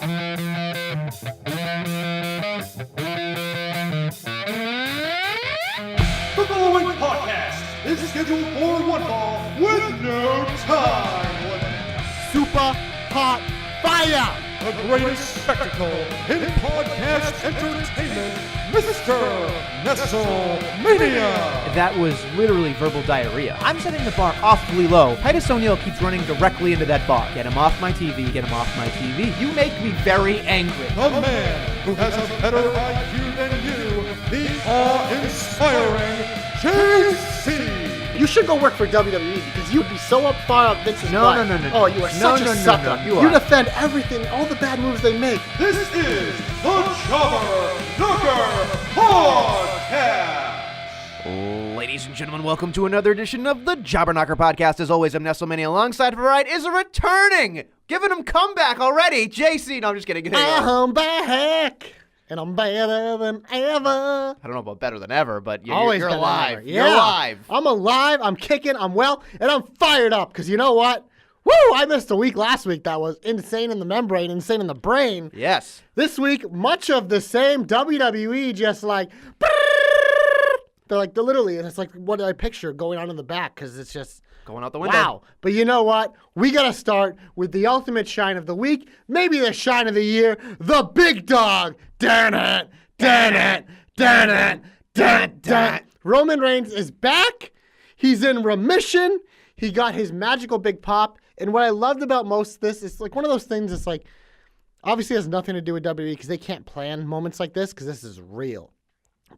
The following podcast is scheduled for one fall with no time limit. Super hot fire! The greatest spectacle in podcast entertainment, Mr. Nestlemania. That was literally verbal diarrhea. I'm setting the bar awfully low. Titus O'Neil keeps running directly into that bar. Get him off my TV, get him off my TV. You make me very angry. The man who has a better IQ than you, the awe-inspiring JC. You should go work for WWE because you'd be so up far up Vince's butt. No. Oh, you are such a sucker. You You are. defend everything, all the bad moves they make. This is the Jobber Knocker Podcast. Ladies and gentlemen, welcome to another edition of the Jobber Knocker Podcast. As always, I'm Nestlemania. Alongside Variety is a returning, giving him comeback already, JC. No, I'm just kidding. I'm back, and I'm better than ever. I don't know about better than ever, but you're Always better than alive. ever. You're Yeah. alive. I'm alive, I'm kicking, I'm well, and I'm fired up because you know what? Woo! I missed a week last week that was insane in the membrane, insane in the brain. Yes. This week, much of the same WWE, just like they're literally, and it's like what I picture going on in the back because it's just Going out the window. wow. But you know what? We gotta start with the ultimate shine of the week, maybe the shine of the year, the big dog. Darn it, darn it, darn it, darn it. Roman Reigns is back. He's in remission. He got his magical big pop. And what I loved about most of this is like one of those things that's like, obviously has nothing to do with WWE because they can't plan moments like this because this is real.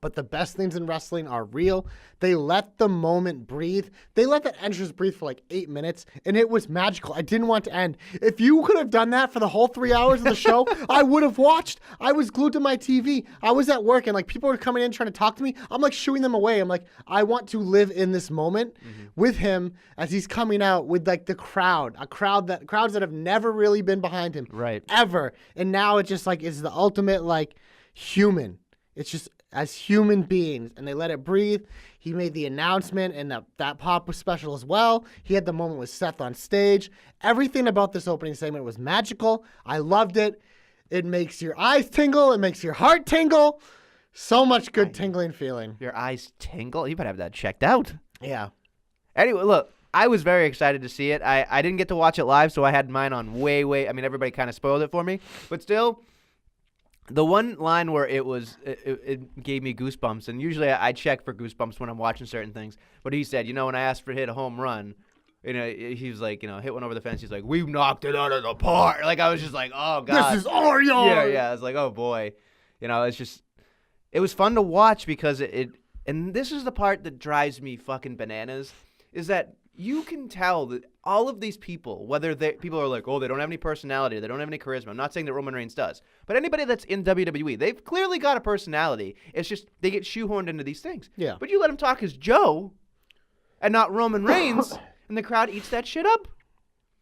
But the best things in wrestling are real. They let the moment breathe. They let that entrance breathe for like 8 minutes, and it was magical. I didn't want to end. If you could have done that for the whole 3 hours of the show, I would have watched. I was glued to my TV. I was at work, and like people were coming in trying to talk to me. I'm like shooing them away. I'm like, I want to live in this moment with him as he's coming out with like the crowd, crowds that have never really been behind him, Right. ever. And now it just like is the ultimate like human. It's just as human beings, and they let it breathe. He made the announcement, and that pop was special as well. He had the moment with Seth on stage. Everything about this opening segment was magical. I loved it. It makes your eyes tingle. It makes your heart tingle. So much good tingling feeling. Your eyes tingle. You better have that checked out. Yeah. Anyway, look, I was very excited to see it. I didn't get to watch it live, so I had mine on way. I mean, everybody kind of spoiled it for me. But still, the one line where it gave me goosebumps, and usually I check for goosebumps when I'm watching certain things. But he said, when I asked for hit a home run, he was like, hit one over the fence. He's like, we knocked it out of the park. Like, I was just like, oh, God. This is our yard. Yeah. I was like, oh, boy. It's just, it was fun to watch because and this is the part that drives me fucking bananas, is that you can tell that all of these people, people are like, oh, they don't have any personality, they don't have any charisma. I'm not saying that Roman Reigns does, but anybody that's in WWE, they've clearly got a personality. It's just they get shoehorned into these things. Yeah. But you let them talk as Joe and not Roman Reigns, and the crowd eats that shit up.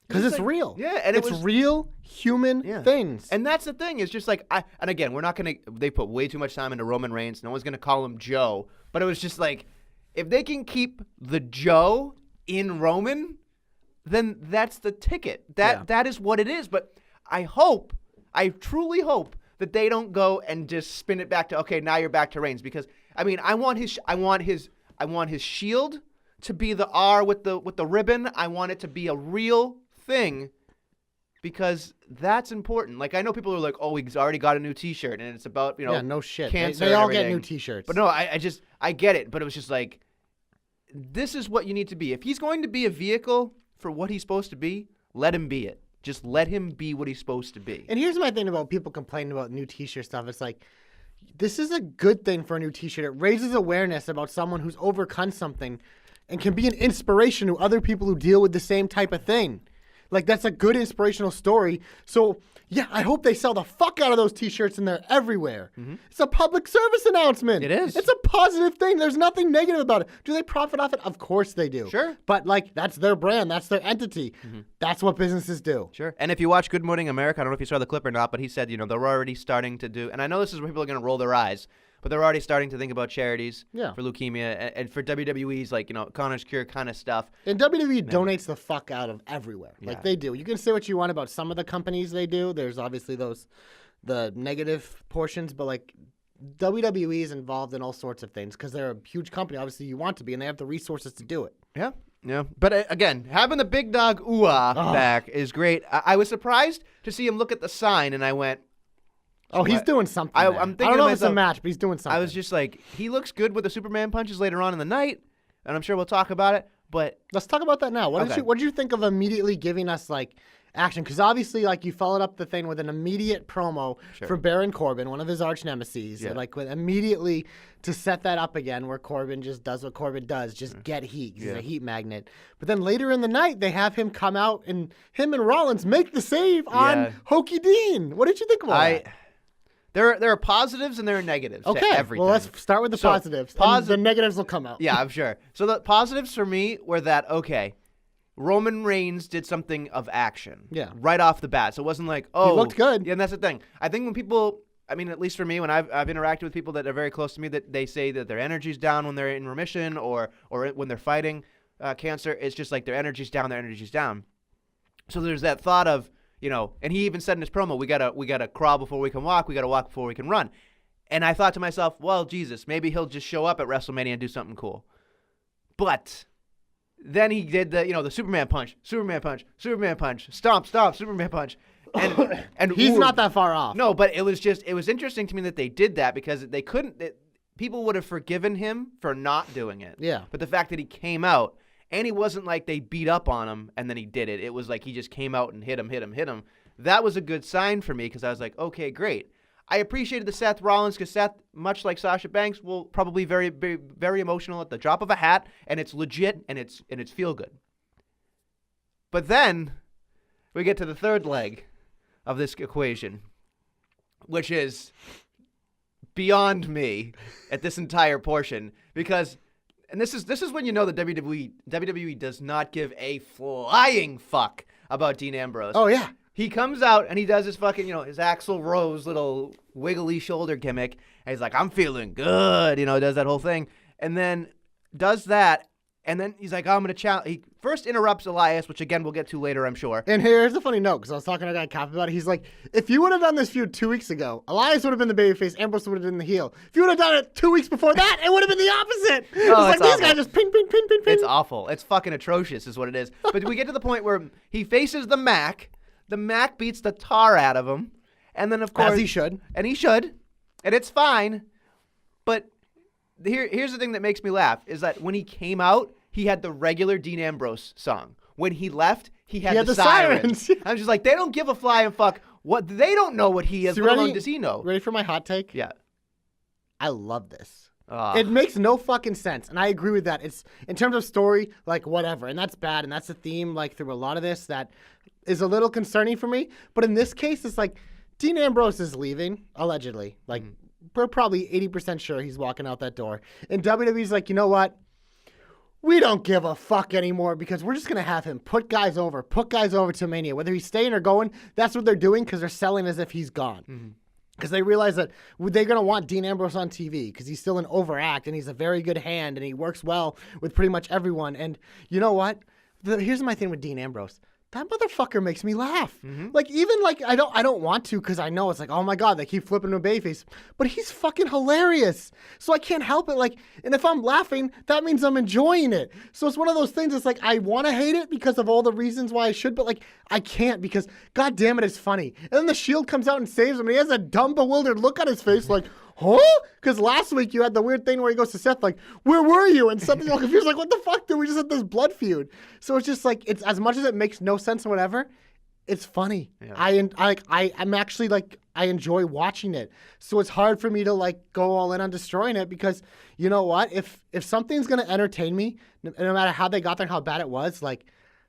Because it's like, real. Yeah, and it's real human things. And that's the thing. It's just like, and again, we're not going to, they put way too much time into Roman Reigns. No one's going to call him Joe. But it was just like, if they can keep the Joe in Roman, then that's the ticket. That is what it is. But I truly hope that they don't go and just spin it back to, okay, now you're back to Reigns. Because, I mean, I want his shield to be the R with the ribbon. I want it to be a real thing, because that's important. Like, I know people are like, oh, he's already got a new T-shirt, and it's about, yeah, no shit. cancer. They all and get everything. new T-shirts. But no, I get it. But it was just like, this is what you need to be. If he's going to be a vehicle for what he's supposed to be, let him be it. Just let him be what he's supposed to be. And here's my thing about people complaining about new T-shirt stuff. It's like, this is a good thing for a new T-shirt. It raises awareness about someone who's overcome something and can be an inspiration to other people who deal with the same type of thing. Like, that's a good inspirational story. So, yeah, I hope they sell the fuck out of those T-shirts and they're everywhere. Mm-hmm. It's a public service announcement. It is. It's a positive thing. There's nothing negative about it. Do they profit off it? Of course they do. Sure. But, like, that's their brand. That's their entity. Mm-hmm. That's what businesses do. Sure. And if you watch Good Morning America, I don't know if you saw the clip or not, but he said, they're already starting to do, and I know this is where people are going to roll their eyes, but they're already starting to think about charities Yeah. for leukemia and for WWE's like Connor's Cure kind of stuff. And WWE donates the fuck out of everywhere. Like Yeah. they do. You can say what you want about some of the companies they do. There's obviously the negative portions, but like WWE is involved in all sorts of things because they're a huge company. Obviously, you want to be, and they have the resources to do it. Yeah. Yeah, but again, having the big dog back is great. I was surprised to see him look at the sign, and I went, Oh, he's doing something. I'm thinking I don't know to if it's a myself- match, but he's doing something. I was just like, he looks good with the Superman punches later on in the night, and I'm sure we'll talk about it. But Let's talk about that now. What Okay. did you think of immediately giving us like action? Because obviously, like you followed up the thing with an immediate promo for Baron Corbin, one of his arch nemesis, Yeah. and like with immediately to set that up again, where Corbin just does what Corbin does, just get heat. He's a heat magnet. But then later in the night, they have him come out and him and Rollins make the save on Hokey Dean. What did you think about that? There are positives and there are negatives to everything. Well, let's start with the So, positives. And the negatives will come out. Yeah, I'm sure. So the positives for me were that, okay, Roman Reigns did something of action. Yeah. Right off the bat. So it wasn't like, oh. He looked good. Yeah, and that's the thing. I think when people, I mean, at least for me, when I've interacted with people that are very close to me, that they say that their energy's down when they're in remission or when they're fighting cancer, it's just like their energy's down, So there's that thought of, and he even said in his promo, we gotta crawl before we can walk, we gotta walk before we can run. And I thought to myself, well, Jesus, maybe he'll just show up at WrestleMania and do something cool. But then he did the Superman punch, stomp, Superman punch. And He's not that far off. No, but it was interesting to me that they did that because they couldn't, people would have forgiven him for not doing it. Yeah. But the fact that he came out, and he wasn't like they beat up on him and then he did it. It was like he just came out and hit him. That was a good sign for me because I was like, okay, great. I appreciated the Seth Rollins because Seth, much like Sasha Banks, will probably be very, very emotional at the drop of a hat, and it's legit and it's feel good. But then we get to the third leg of this equation, which is beyond me at this entire portion because. And this is when you know that WWE does not give a flying fuck about Dean Ambrose. Oh, yeah. He comes out and he does his fucking, his Axl Rose little wiggly shoulder gimmick. And he's like, I'm feeling good, does that whole thing. And then does that. And then he's like, oh, I'm going to challenge. He first interrupts Elias, which again we'll get to later, I'm sure. And here's a funny note, because I was talking to a guy Cap about it. He's like, if you would have done this feud 2 weeks ago, Elias would have been the babyface, Ambrose would have been the heel. If you would have done it 2 weeks before that, it would have been the opposite. It's like these guys just ping. It's awful. It's fucking atrocious is what it is. But we get to the point where he faces the Mac. The Mac beats the tar out of him. And then, of course... As he should. And he should. And it's fine. But here's the thing that makes me laugh, is that when he came out, he had the regular Dean Ambrose song. When he left, he had the sirens. I'm just like, they don't give a flying fuck. What they don't know what he is. What alone does he know? Ready for my hot take? Yeah. I love this. It makes no fucking sense, and I agree with that. It's in terms of story, like whatever, and that's bad, and that's a theme like through a lot of this that is a little concerning for me. But in this case, it's like Dean Ambrose is leaving allegedly. Like we're probably 80% sure he's walking out that door, and WWE's like, you know what? We don't give a fuck anymore because we're just going to have him put guys over to Mania. Whether he's staying or going, that's what they're doing because they're selling as if he's gone. Because they realize that they're going to want Dean Ambrose on TV because he's still an overact and he's a very good hand and he works well with pretty much everyone. And you know what? Here's my thing with Dean Ambrose. That motherfucker makes me laugh. Like, even, like, I don't want to because I know it's like, oh, my God, they keep flipping to a babyface. But he's fucking hilarious. So I can't help it. Like, and if I'm laughing, that means I'm enjoying it. So it's one of those things. It's like, I want to hate it because of all the reasons why I should, but, like, I can't because, God damn it, it's funny. And then the Shield comes out and saves him, and he has a dumb, bewildered look on his face like, huh? Because last week you had the weird thing where he goes to Seth like, where were you? And Seth's all confused like, what the fuck? Dude, we just had this blood feud. So it's just like, it's as much as it makes no sense or whatever, it's funny. Yeah. I'm actually like, I enjoy watching it. So it's hard for me to like go all in on destroying it because you know what? If something's going to entertain me, no matter how they got there and how bad it was, like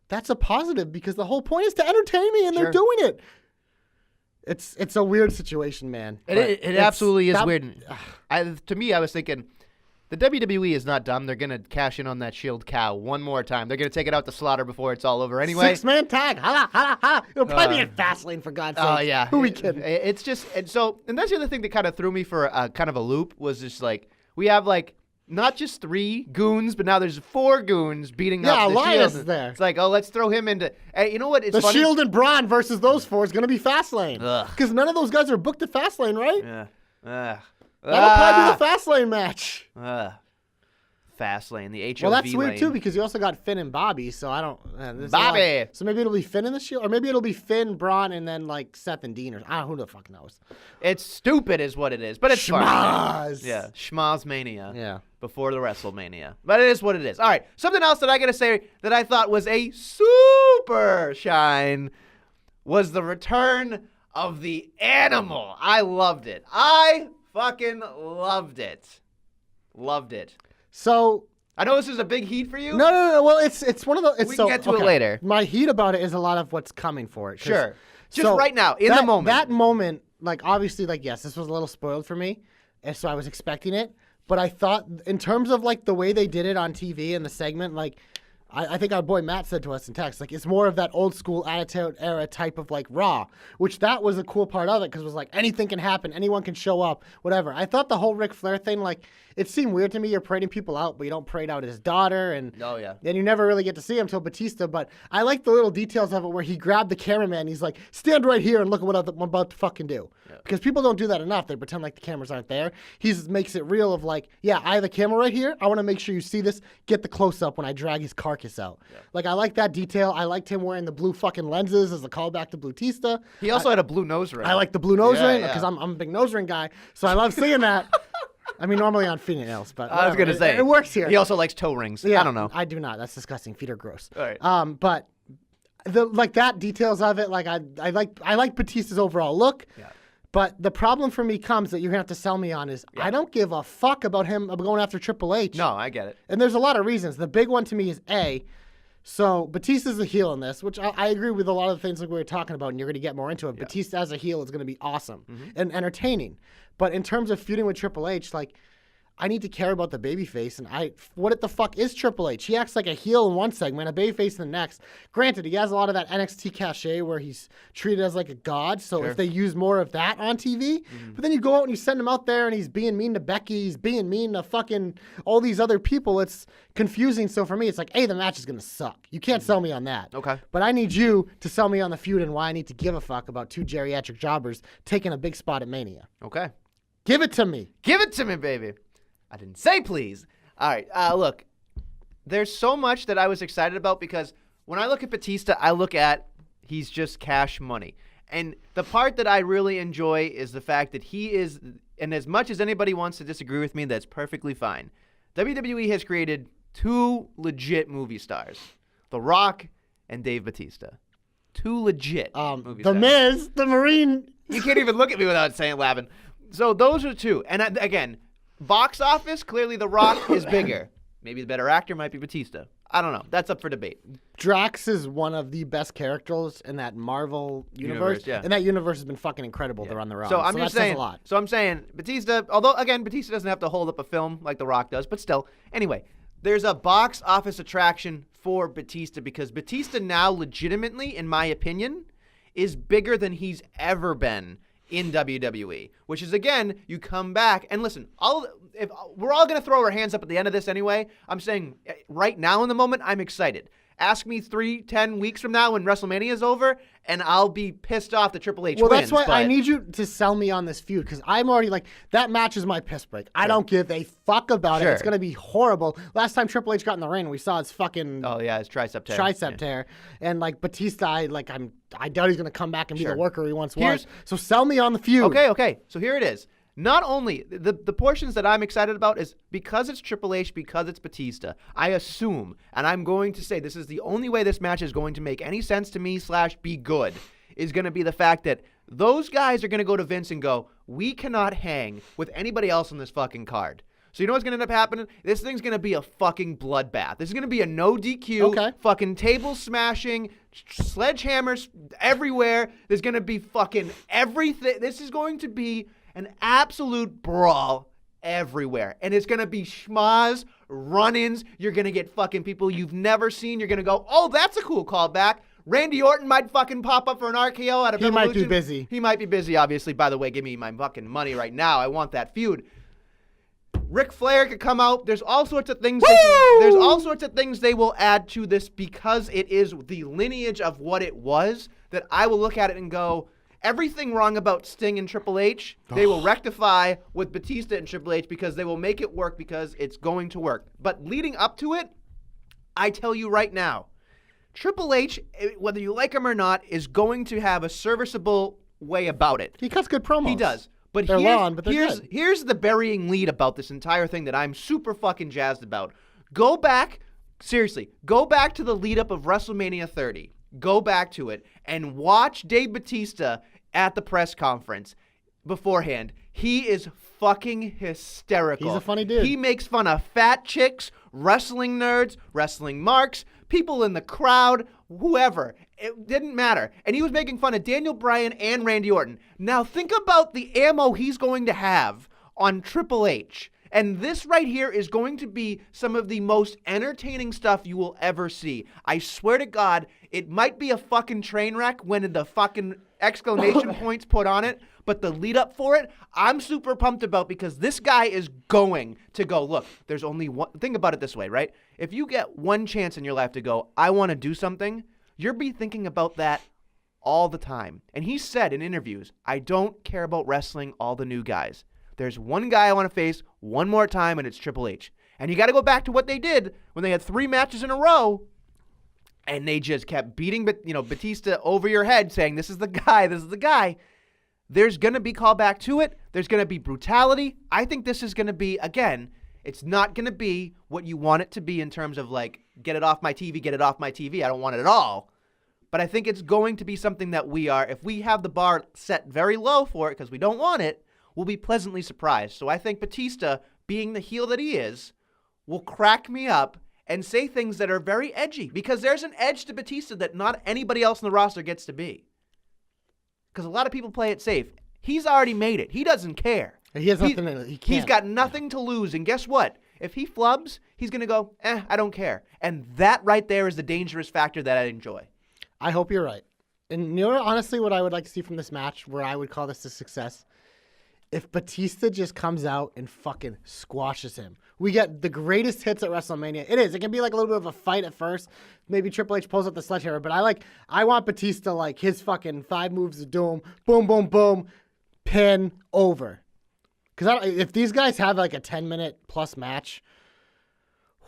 that's a positive because the whole point is to entertain me and they're doing it. It's a weird situation, man. It absolutely is weird. To me, I was thinking, The WWE is not dumb. They're going to cash in on that Shield cow one more time. They're going to take it out to slaughter before it's all over anyway. 6-man tag. Hala, hala, hala. It'll probably be in Fastlane, for God's sake. Oh, yeah. Who we kidding? It's just, and that's the other thing that kind of threw me for a kind of a loop was just like, we have like, not just 3 goons, but now there's 4 goons beating up the Elias Shield. is there. It's like, oh, let's throw him into, hey, you know what? It's The funny. Shield and Braun versus those 4 is going to be Fastlane. Ugh. Because none of those guys are booked at Fastlane, right? Yeah. That'll probably be the Fastlane match. Fastlane, the HOV Well, that's weird lane. too because you also got Finn and Bobby, so I don't. Bobby! So maybe it'll be Finn in the Shield, or maybe it'll be Finn, Braun, and then like Seth and Dean, or I don't know, who the fuck knows. It's stupid, is what it is, but it's fun. Schmaz. Yeah, Schmaz Mania. Yeah. Before the WrestleMania, but it is what it is. All right, something else that I gotta say that I thought was a super shine was the return of the animal. I loved it. I fucking loved it. Loved it. So I know this is a big heat for you. no. Well, it's one of the. It's We can get to it later. My heat about it is a lot of what's coming for it. 'cause- Sure. Just right now, in the moment. That moment, like obviously, like yes, this was a little spoiled for me, and so I was expecting it. But I thought, in terms of like the way they did it on TV and the segment, like I think our boy Matt said to us in text, like it's more of that old school Attitude Era type of like Raw, which that was a cool part of it because it was like anything can happen, anyone can show up, whatever. I thought the whole Ric Flair thing, like it seemed weird to me. You're parading people out, but you don't parade out his daughter, and Oh, yeah. then you never really get to see him till Batista. But I like the little details of it where he grabbed the cameraman. And he's like, stand right here and look at what I'm about to fucking do. Yeah. Because people don't do that enough. They pretend like the cameras aren't there. He just makes it real of like, yeah, I have the camera right here. I want to make sure you see this. Get the close up when I drag his carcass out. Yeah. Like I like that detail. I liked him wearing the blue fucking lenses as a callback to Batista. He also had a blue nose ring. I like the blue nose ring yeah. because I'm a big nose ring guy. So I love seeing that. I mean, normally on fingernails, but I was whatever. gonna say it works here. He also likes toe rings. Yeah, I don't know. I do not. That's disgusting. Feet are gross. All right. But the like that details of it, like I like Batista's overall look. Yeah. But the problem for me comes that you're gonna have to sell me on is I don't give a fuck about him going after Triple H. No, I get it. And there's a lot of reasons. The big one to me is so Batista's a heel in this, which I agree with a lot of the things like we were talking about, and you're going to get more into it. Yeah. Batista as a heel is going to be awesome and entertaining. But in terms of feuding with Triple H, like, I need to care about the babyface, and what the fuck is Triple H? He acts like a heel in one segment, a babyface in the next. Granted, he has a lot of that NXT cachet where he's treated as like a god, so if they use more of that on TV, but then you go out and you send him out there and he's being mean to Becky, he's being mean to fucking all these other people, it's confusing. So for me, it's like, hey, the match is going to suck. You can't sell me on that. Okay. But I need you to sell me on the feud and why I need to give a fuck about 2 geriatric jobbers taking a big spot at Mania. Okay. Give it to me. Give it to me, baby. I didn't say please. All right. Look, there's so much that I was excited about because when I look at Batista, I look at he's just cash money. And the part that I really enjoy is the fact that he is, and as much as anybody wants to disagree with me, that's perfectly fine. WWE has created 2 legit movie stars, The Rock and Dave Batista. 2 legit movie The stars. Miz, the Marine. You can't even look at me without saying laughing. So those are 2. And again, box office, clearly The Rock is bigger. Maybe the better actor might be Batista. I don't know. That's up for debate. Drax is one of the best characters in that Marvel universe. Yeah. And that universe has been fucking incredible to run the run. So I'm just that says saying. a lot. So I'm saying Batista. Although again, Batista doesn't have to hold up a film like The Rock does, but still. Anyway, there's a box office attraction for Batista because Batista now, legitimately, in my opinion, is bigger than he's ever been in WWE, which is, again, you come back and listen, if we're all going to throw our hands up at the end of this anyway, I'm saying right now in the moment, I'm excited. Ask me 10 weeks from now when WrestleMania is over, and I'll be pissed off that Triple H wins. Well, that's why I need you to sell me on this feud, because I'm already like, that match is my piss break. I don't give a fuck about it. It's going to be horrible. Last time Triple H got in the ring, we saw his fucking... Oh, yeah, his tricep tear. Tricep tear. And, like, Batista, I doubt he's going to come back and be the worker he once was. So sell me on the feud. Okay. So here it is. Not only, the portions that I'm excited about is because it's Triple H, because it's Batista, I assume, and I'm going to say this is the only way this match is going to make any sense to me / be good, is going to be the fact that those guys are going to go to Vince and go, we cannot hang with anybody else on this fucking card. So you know what's going to end up happening? This thing's going to be a fucking bloodbath. This is going to be a no DQ, fucking table smashing, sledgehammers everywhere. There's going to be fucking everything. This is going to be an absolute brawl everywhere. And it's going to be schmaz, run-ins. You're going to get fucking people you've never seen. You're going to go, oh, that's a cool callback. Randy Orton might fucking pop up for an RKO out of He might be busy. He might be busy, obviously. By the way, give me my fucking money right now. I want that feud. Ric Flair could come out. There's all sorts of things. There's all sorts of things they will add to this because it is the lineage of what it was that I will look at it and go, everything wrong about Sting and Triple H, they will rectify with Batista and Triple H because they will make it work because it's going to work. But leading up to it, I tell you right now, Triple H, whether you like him or not, is going to have a serviceable way about it. He cuts good promos. He does. But they're long, but they're good. Here's the burying lead about this entire thing that I'm super fucking jazzed about. Go back to the lead up of WrestleMania 30. Go back to it and watch Dave Batista at the press conference beforehand. He is fucking hysterical. He's a funny dude. He makes fun of fat chicks, wrestling nerds, wrestling marks, people in the crowd, whoever. It didn't matter. And he was making fun of Daniel Bryan and Randy Orton. Now think about the ammo he's going to have on Triple H. And this right here is going to be some of the most entertaining stuff you will ever see. I swear to God, it might be a fucking train wreck when the fucking exclamation points put on it, but the lead up for it, I'm super pumped about because this guy is going to go, look, there's only one, think about it this way, right? If you get one chance in your life to go, I want to do something, you'll be thinking about that all the time. And he said in interviews, I don't care about wrestling all the new guys. There's one guy I want to face one more time, and it's Triple H. And you got to go back to what they did when they had 3 matches in a row, and they just kept beating Batista over your head, saying, this is the guy, this is the guy. There's going to be callback to it. There's going to be brutality. I think this is going to be, again, it's not going to be what you want it to be in terms of, like, get it off my TV, get it off my TV. I don't want it at all. But I think it's going to be something that if we have the bar set very low for it because we don't want it, we'll be pleasantly surprised. So I think Batista, being the heel that he is, will crack me up and say things that are very edgy because there's an edge to Batista that not anybody else in the roster gets to be. Because a lot of people play it safe. He's already made it. He doesn't care. He has nothing. He can't. He's got nothing to lose. And guess what? If he flubs, he's going to go, I don't care. And that right there is the dangerous factor that I enjoy. I hope you're right. And you know, honestly, what I would like to see from this match, where I would call this a success, if Batista just comes out and fucking squashes him. We get the greatest hits at WrestleMania. It is. It can be like a little bit of a fight at first. Maybe Triple H pulls up the sledgehammer. But I want Batista like his fucking 5 moves of doom. Boom, boom, boom. Pin over. Because if these guys have like a 10-minute plus match,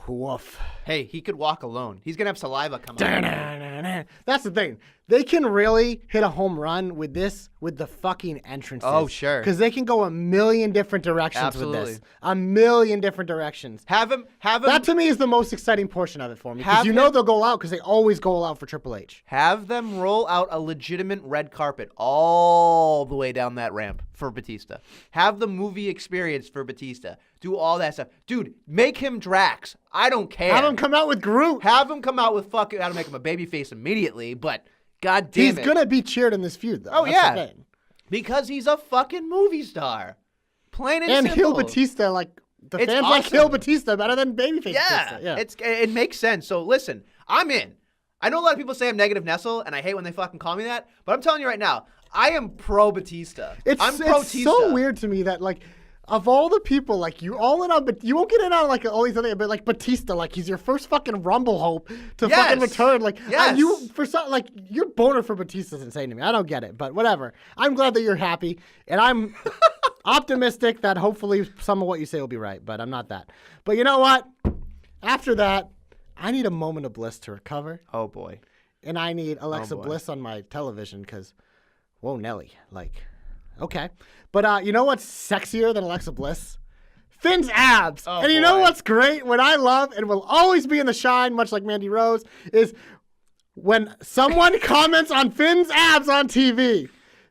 woof. Hey, he could walk alone. He's going to have saliva come out. That's the thing. They can really hit a home run with this, with the fucking entrances. Oh, sure. Because they can go a million different directions with this. A million different directions. Have him. That to me is the most exciting portion of it for me. Because they'll go out because they always go out for Triple H. Have them roll out a legitimate red carpet all the way down that ramp for Batista. Have the movie experience for Batista. Do all that stuff. Dude, make him Drax. I don't care. Have him come out with Groot. Have him come out with fucking... I don't make him a babyface immediately, but god damn it. He's going to be cheered in this feud, though. Oh, That's yeah. the thing. Because he's a fucking movie star. Plain and simple. And heel Batista, like... The fans like heel Batista better than babyface Batista. Yeah, it makes sense. So listen, I'm in. I know a lot of people say I'm negative Nestle, and I hate when they fucking call me that, but I'm telling you right now, I am pro Batista. I'm pro Batista. It's so weird to me that, like, of all the people, like, you all in on, but you won't get in on, like, all these other, but, like, Batista, like, he's your first fucking Rumble hope to fucking return. Like, your boner for Batista is insane to me. I don't get it, but whatever. I'm glad that you're happy, and I'm optimistic that hopefully some of what you say will be right, but I'm not that. But you know what? After that, I need a moment of bliss to recover. Oh, boy. And I need Alexa Bliss on my television because, whoa, Nelly, like... Okay. But you know what's sexier than Alexa Bliss? Finn's abs. Oh, and you know what's great? What I love and will always be in the shine, much like Mandy Rose, is when someone comments on Finn's abs on TV.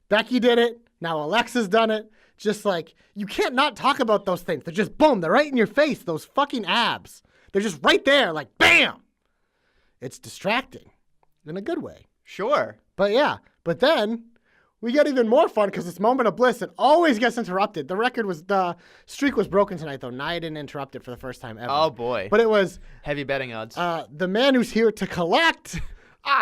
Becky did it. Now Alexa's done it. Just like, you can't not talk about those things. They're just, boom, they're right in your face, those fucking abs. They're just right there, like, bam. It's distracting in a good way. Sure. But yeah, but then... we get even more fun because this moment of bliss, it always gets interrupted. The streak was broken tonight, though. Nia didn't interrupt it for the first time ever. Oh, boy. But it was Heavy betting odds. the man who's here to collect,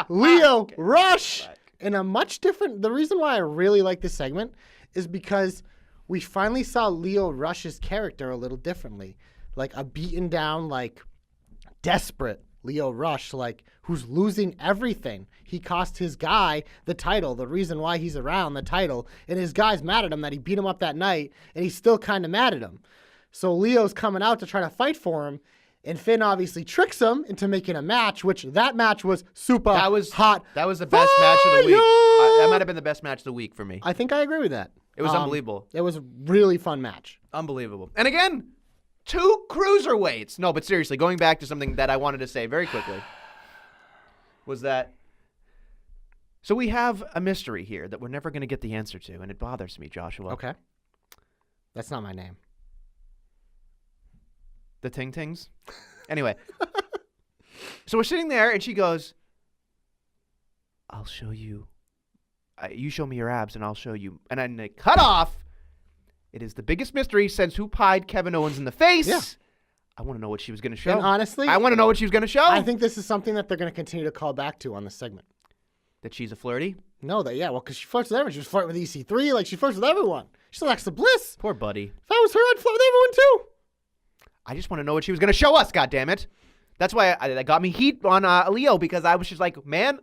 Lio Rush. In a much different, the reason why I really like this segment is because we finally saw Lio Rush's character a little differently. Like a beaten down, like desperate Lio Rush, like who's losing everything. He cost his guy the title, the reason why he's around, the title, and his guy's mad at him that he beat him up that night, and he's still kind of mad at him. So Leo's coming out to try to fight for him, and Finn obviously tricks him into making a match, which that match was super hot. That was the best match of the week. That might have been the best match of the week for me. I think I agree with that. It was unbelievable. It was a really fun match. Unbelievable. And again, 2 cruiserweights. No, but seriously, going back to something that I wanted to say very quickly was that, so we have a mystery here that we're never going to get the answer to, and it bothers me, Joshua. Okay. That's not my name. The Ting Tings? Anyway. So we're sitting there, and she goes, I'll show you. You show me your abs, and I'll show you. And then they cut off. It is the biggest mystery since who pied Kevin Owens in the face. Yeah. I want to know what she was going to show. And honestly, I want to know what she was going to show. I think this is something that they're going to continue to call back to on this segment. That she's a flirty? No, because she flirts with everyone. She was flirting with EC3. Like, she flirts with everyone. She's Alexa Bliss. Poor buddy. If I was her, I'd flirt with everyone, too. I just want to know what she was going to show us, goddammit. That's why that got me heat on Leo, because I was just like, man,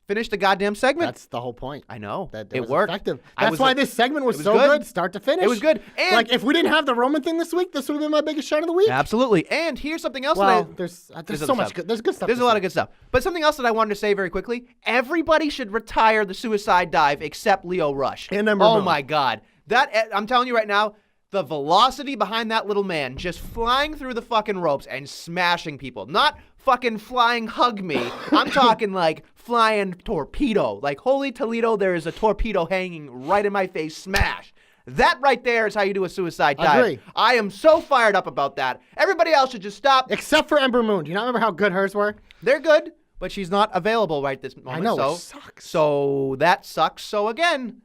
finish the goddamn segment. That's the whole point. I know. That it was worked. Effective. That's why this segment was so good, start to finish. It was good. And like, if we didn't have the Roman thing this week, this would have been my biggest shot of the week. Absolutely. And here's something else. Well, there's so much stuff. good. There's good stuff. There's a lot of good stuff. But something else that I wanted to say very quickly, everybody should retire the suicide dive except Lio Rush. And Ember Oh, Moon. my God. I'm telling you right now, the velocity behind that little man just flying through the fucking ropes and smashing people. Not fucking flying hug me. I'm talking like flying torpedo. Like, holy Toledo, there is a torpedo hanging right in my face. Smash. That right there is how you do a suicide dive. Agree. I am so fired up about that. Everybody else should just stop. Except for Ember Moon. Do you not remember how good hers were? They're good, but she's not available right this moment. I know, so, it sucks. So that sucks. So again,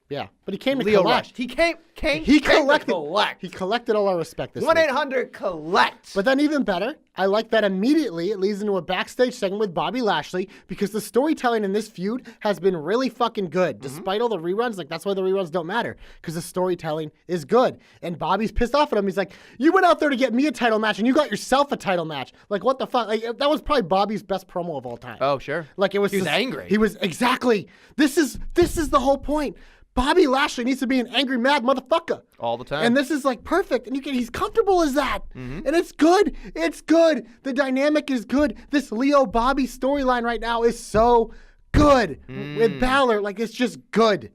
yeah, but he came to Lio collect. Rush. He came He to collected. collect. He collected all our respect this week. 1-800-COLLECT. But then even better, I like that immediately it leads into a backstage segment with Bobby Lashley because the storytelling in this feud has been really fucking good. Despite all the reruns, like that's why the reruns don't matter because the storytelling is good. And Bobby's pissed off at him. He's like, you went out there to get me a title match and you got yourself a title match. Like what the fuck? Like, that was probably Bobby's best promo of all time. Oh, sure. Like it was. He was angry. He was exactly. This is the whole point. Bobby Lashley needs to be an angry, mad motherfucker. All the time. And this is like perfect. And he's comfortable as that. And it's good. It's good. The dynamic is good. This Leo Bobby storyline right now is so good. With Balor, like it's just good.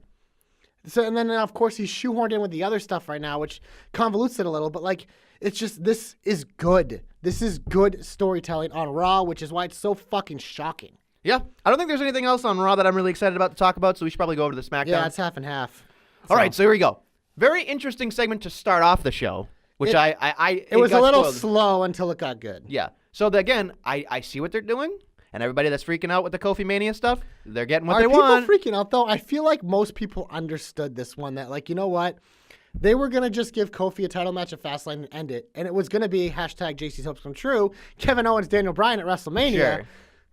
So, and then of course he's shoehorned in with the other stuff right now, which convolutes it a little, but like, it's just, this is good. This is good storytelling on Raw, which is why it's so fucking shocking. Yeah. I don't think there's anything else on Raw that I'm really excited about to talk about, so we should probably go over to the SmackDown. Yeah, it's half and half. All right, so here we go. Very interesting segment to start off the show, which it was a little slow until it got good. Yeah. So again, I see what they're doing, and everybody that's freaking out with the Kofi Mania stuff, they're getting what they want. Are people freaking out though? I feel like most people understood this one. That like, you know what? They were going to just give Kofi a title match at Fastlane and end it, and it was going to be hashtag JC's hopes come true. Kevin Owens, Daniel Bryan at WrestleMania. Sure.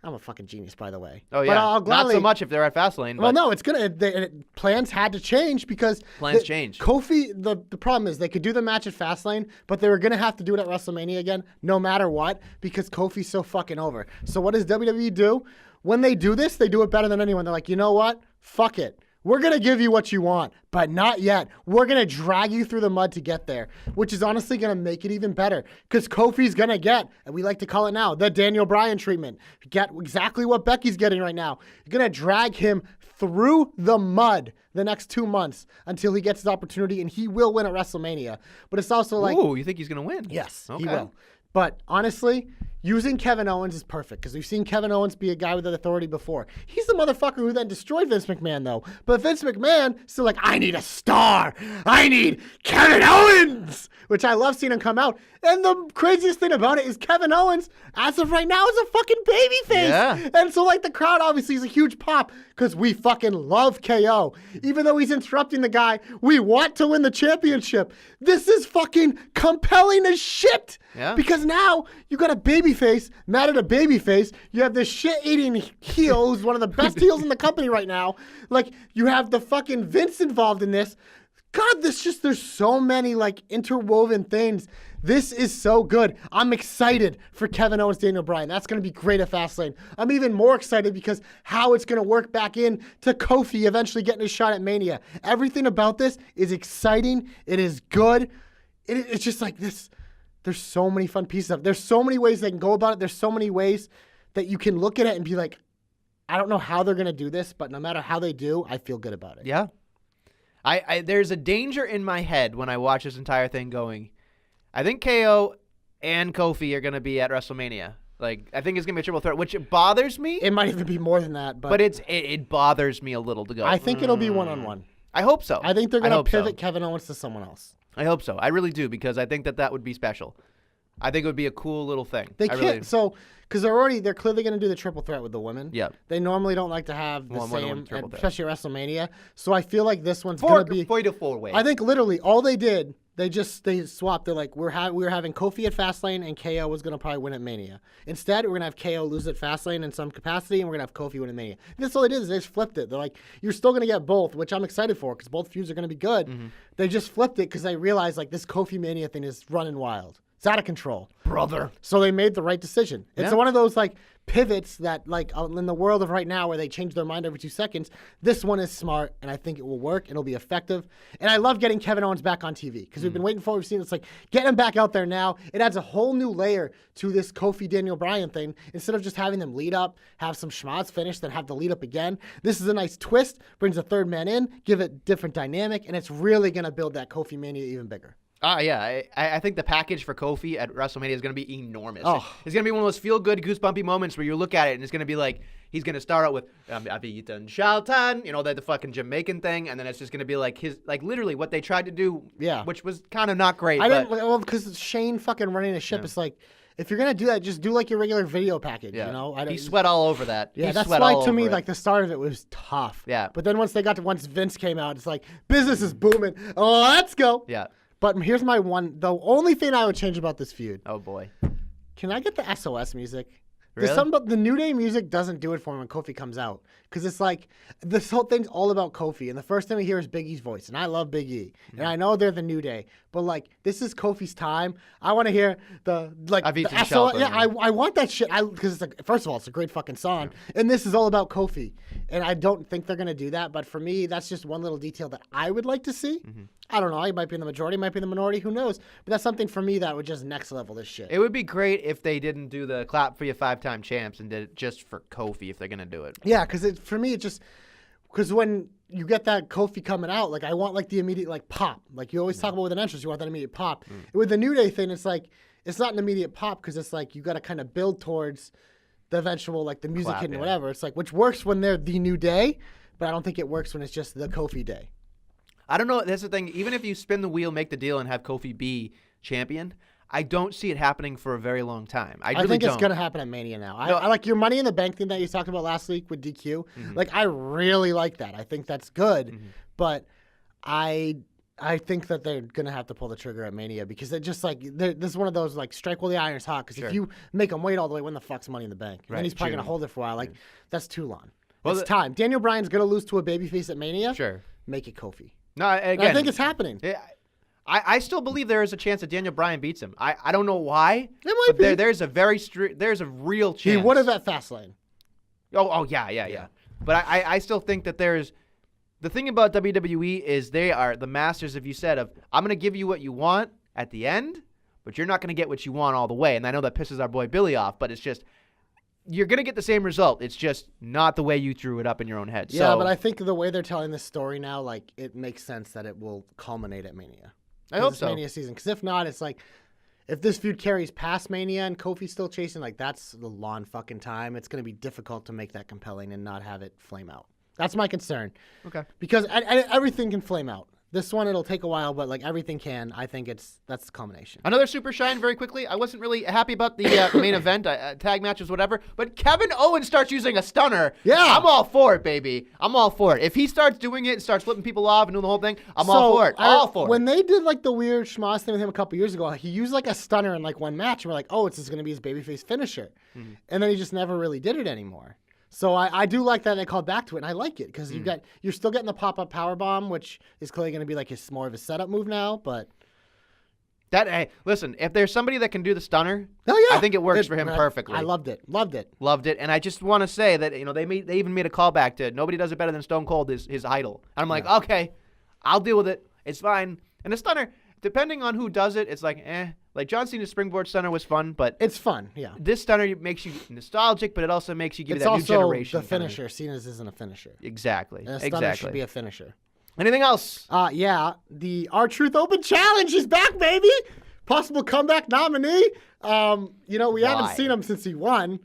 I'm a fucking genius, by the way. Oh, yeah. But I'll gladly, not so much if they're at Fastlane. Well, no, it's going to... Plans had to change because... Plans changed. Kofi, the problem is they could do the match at Fastlane, but they were going to have to do it at WrestleMania again, no matter what, because Kofi's so fucking over. So what does WWE do? When they do this, they do it better than anyone. They're like, you know what? Fuck it. We're going to give you what you want, but not yet. We're going to drag you through the mud to get there, which is honestly going to make it even better because Kofi's going to get, and we like to call it now, the Daniel Bryan treatment. Get exactly what Becky's getting right now. You're going to drag him through the mud the next 2 months until he gets his opportunity, and he will win at WrestleMania. But it's also like... Ooh, you think he's going to win? Yes, Okay. he will. But honestly, using Kevin Owens is perfect because we've seen Kevin Owens be a guy with authority before. He's the motherfucker who then destroyed Vince McMahon, though. But Vince McMahon still like, I need a star. I need Kevin Owens, which I love seeing him come out. And the craziest thing about it is Kevin Owens, as of right now, is a fucking babyface. Yeah. And so, like, the crowd obviously is a huge pop because we fucking love KO. Even though he's interrupting the guy, we want to win the championship. This is fucking compelling as shit. Yeah. Because now you got a babyface mad at a babyface. You have this shit-eating heel who's one of the best heels in the company right now. Like, you have the fucking Vince involved in this. God, there's so many, like, interwoven things. This is so good. I'm excited for Kevin Owens, Daniel Bryan. That's going to be great at Fastlane. I'm even more excited because how it's going to work back in to Kofi eventually getting his shot at Mania. Everything about this is exciting. It is good. It's just like this. There's so many fun pieces of it. There's so many ways they can go about it. There's so many ways that you can look at it and be like, I don't know how they're going to do this, but no matter how they do, I feel good about it. Yeah. There's a danger in my head when I watch this entire thing going, I think KO and Kofi are going to be at WrestleMania. Like, I think it's going to be a triple threat, which bothers me. It might even be more than that. But it bothers me a little to go. I think it'll be one-on-one. I hope so. I think they're going to pivot Kevin Owens to someone else. I hope so. I really do, because I think that would be special. I think it would be a cool little thing. They can't, because they're clearly going to do the triple threat with the women. Yeah. They normally don't like to have the same, triple threat. especially at WrestleMania. So I feel like this one's going to be 4-4-way. I think literally all they did, they swapped. They're like, we're having Kofi at Fastlane, and KO was going to probably win at Mania. Instead, we're going to have KO lose at Fastlane in some capacity, and we're going to have Kofi win at Mania. That's all they did is they just flipped it. They're like, you're still going to get both, which I'm excited for because both feuds are going to be good. Mm-hmm. They just flipped it because they realized like this Kofi Mania thing is running wild. It's out of control. Brother. So they made the right decision. It's one of those like pivots that like in the world of right now where they change their mind every 2 seconds. This one is smart, and I think it will work. It'll be effective. And I love getting Kevin Owens back on TV because we've been waiting for it. We've seen it's like getting him back out there now. It adds a whole new layer to this Kofi Daniel Bryan thing. Instead of just having them lead up, have some schmoz finish, then have the lead up again. This is a nice twist, brings a third man in, give it different dynamic, and it's really going to build that Kofi Mania even bigger. Yeah. I think the package for Kofi at WrestleMania is going to be enormous. Oh. It's going to be one of those feel-good, goosebumpy moments where you look at it and it's going to be like, he's going to start out with, Abitan Shaltan, the fucking Jamaican thing, and then it's just going to be like literally what they tried to do, which was kind of not great. Because Shane fucking running a ship is like, if you're going to do that, just do like your regular video package, He sweat all over that. Yeah, that's why to me, like the start of it was tough. Yeah. But then once Vince came out, it's like, business is booming. Oh, let's go. Yeah. But here's the only thing I would change about this feud. Oh, boy. Can I get the SOS music? Really? There's something about the New Day music doesn't do it for me when Kofi comes out. Because it's like, this whole thing's all about Kofi. And the first thing we hear is Big E's voice. And I love Big E. Mm-hmm. And I know they're the New Day. But like, this is Kofi's time. I want to hear the SOS. Yeah, I want that shit. Because first of all, it's a great fucking song. Yeah. And this is all about Kofi. And I don't think they're going to do that. But for me, that's just one little detail that I would like to see. Mm-hmm. I don't know. It might be in the majority, might be in the minority. Who knows? But that's something for me that would just next level this shit. It would be great if they didn't do the clap for your 5-time champs and did it just for Kofi if they're going to do it. Yeah, because for me, it just... Because when you get that Kofi coming out, like, I want, like, the immediate, like, pop. Like, you always talk about with an entrance, you want that immediate pop. With the New Day thing, it's like, it's not an immediate pop because it's like, you got to kind of build towards the eventual, like, the music hit and whatever. It's like, which works when they're the New Day, but I don't think it works when it's just the Kofi Day. I don't know. That's the thing. Even if you spin the wheel, make the deal, and have Kofi be champion, I don't see it happening for a very long time. I think it's going to happen at Mania now. I like your Money in the Bank thing that you talked about last week with DQ. Mm-hmm. Like, I really like that. I think that's good. Mm-hmm. But I think that they're going to have to pull the trigger at Mania because they're just like, this is one of those, like, strike while the iron's hot. Because if you make them wait all the way, when the fuck's Money in the Bank? Right. And he's probably going to hold it for a while. Like, that's too long. Well, it's time. Daniel Bryan's going to lose to a babyface at Mania. Sure. Make it Kofi. No, again, I think it's happening. I still believe there is a chance that Daniel Bryan beats him. I don't know why. It might be. There's a real chance. He would have at Fastlane. Oh yeah. But I still think that there's the thing about WWE is they are the masters, if you said, of I'm going to give you what you want at the end, but you're not going to get what you want all the way. And I know that pisses our boy Billy off, but it's just you're going to get the same result. It's just not the way you threw it up in your own head. Yeah, but I think the way they're telling this story now, like, it makes sense that it will culminate at Mania. I hope so. Mania season. Because if not, it's like, if this feud carries past Mania and Kofi's still chasing, like that's the long fucking time. It's going to be difficult to make that compelling and not have it flame out. That's my concern. Okay. Because everything can flame out. This one, it'll take a while, but like everything can. I think that's the combination. Another super shine very quickly. I wasn't really happy about the main event, tag matches, whatever. But Kevin Owens starts using a stunner. Yeah. I'm all for it, baby. I'm all for it. If he starts doing it and starts flipping people off and doing the whole thing, I'm all for it. All for it. When they did like the weird schmoz thing with him a couple years ago, he used like a stunner in like one match. And we're like, oh, it's just going to be his babyface finisher. Mm-hmm. And then he just never really did it anymore. So I do like that they called back to it, and I like it because you're still getting the pop-up powerbomb, which is clearly going to be like more of a setup move now. But hey, listen, if there's somebody that can do the stunner, oh yeah, I think it works for him perfectly. I loved it, and I just want to say that they even made a callback to nobody does it better than Stone Cold, his idol. And I'm like, okay, I'll deal with it. It's fine. And the stunner, depending on who does it, it's like Like John Cena's springboard stunner was fun, but it's fun. Yeah, this stunner makes you nostalgic, but it also makes you give you that new generation. It's also the finisher. Cena's isn't a finisher. Exactly. And a stunner should be a finisher. Anything else? Yeah, the R-Truth Open Challenge is back, baby. Possible comeback nominee. We haven't seen him since he won.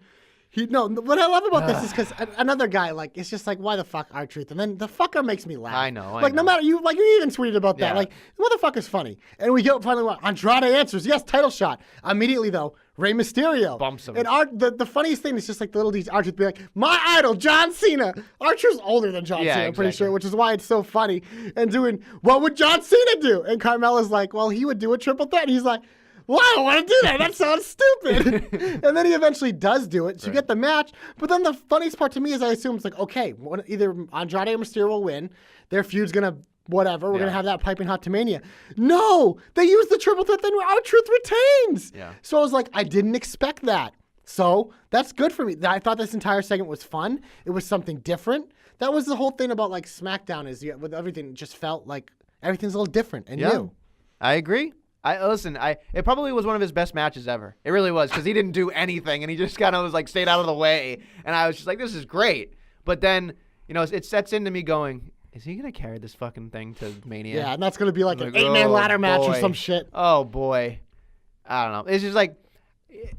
What I love about this is because another guy, like, it's just like, why the fuck R-Truth? And then the fucker makes me laugh. I know. No matter, you even tweeted about that. Like, the motherfucker's funny. And we get finally, Andrade answers, yes, title shot. Immediately, though, Rey Mysterio bumps him. And the funniest thing is just like the little R-Truth be like, my idol, John Cena. R-Truth's older than John Cena, I'm pretty sure, which is why it's so funny. And doing, what would John Cena do? And Carmella's like, well, he would do a triple threat. And he's like, well, I don't want to do that. That sounds stupid. And then he eventually does do it. So you get the match. But then the funniest part to me is I assume it's like, okay, either Andrade or Mysterio will win. Their feud's going to whatever. We're going to have that piping hot to Mania. No, they use the triple threat, then R-Truth retains. Yeah. So I was like, I didn't expect that. So that's good for me. I thought this entire segment was fun. It was something different. That was the whole thing about like SmackDown is with everything, it just felt like everything's a little different and new. I agree. It probably was one of his best matches ever. It really was, because he didn't do anything, and he just kind of was like stayed out of the way. And I was just like, this is great. But then, it sets into me going, is he going to carry this fucking thing to Mania? Yeah, and that's going to be like an 8-man ladder match or some shit. Oh, boy. I don't know. It's just like,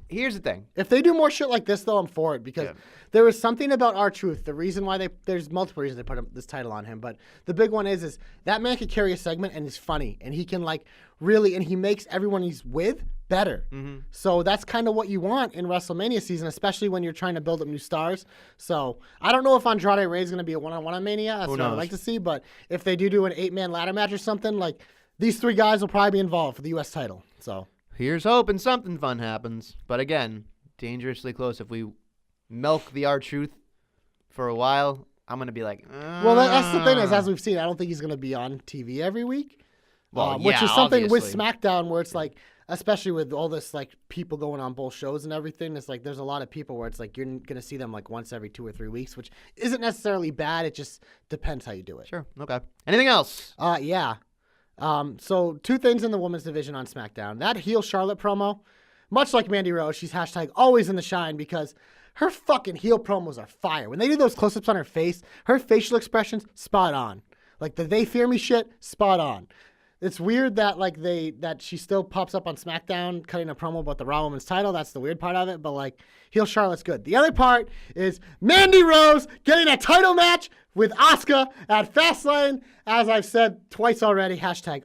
here's the thing. If they do more shit like this, though, I'm for it, because there was something about R-Truth. The reason why there's multiple reasons they put this title on him, but the big one is that man can carry a segment and he's funny, and he can like really, and he makes everyone he's with better. Mm-hmm. So that's kind of what you want in WrestleMania season, especially when you're trying to build up new stars. So I don't know if Andrade Rey is going to be a one-on-one on Mania. That's what I'd like to see, but if they do an 8-man ladder match or something, like these 3 guys will probably be involved for the U.S. title. So here's hoping something fun happens. But again, dangerously close. If we milk the R-Truth for a while, I'm going to be like, Well, that's the thing is, as we've seen, I don't think he's going to be on TV every week. Which is something with SmackDown where it's like, especially with all this like people going on both shows and everything, it's like there's a lot of people where it's like you're going to see them like once every 2 or 3 weeks, which isn't necessarily bad. It just depends how you do it. Sure. Okay. Anything else? Yeah. So 2 things in the women's division on SmackDown. That heel Charlotte promo, much like Mandy Rose, she's #always in the shine because her fucking heel promos are fire. When they do those close-ups on her face, her facial expressions, spot on. Like the they fear me shit, spot on. It's weird that that she still pops up on SmackDown cutting a promo about the Raw Women's title. That's the weird part of it, but like heel Charlotte's good. The other part is Mandy Rose getting a title match with Asuka at Fastlane. As I've said twice already,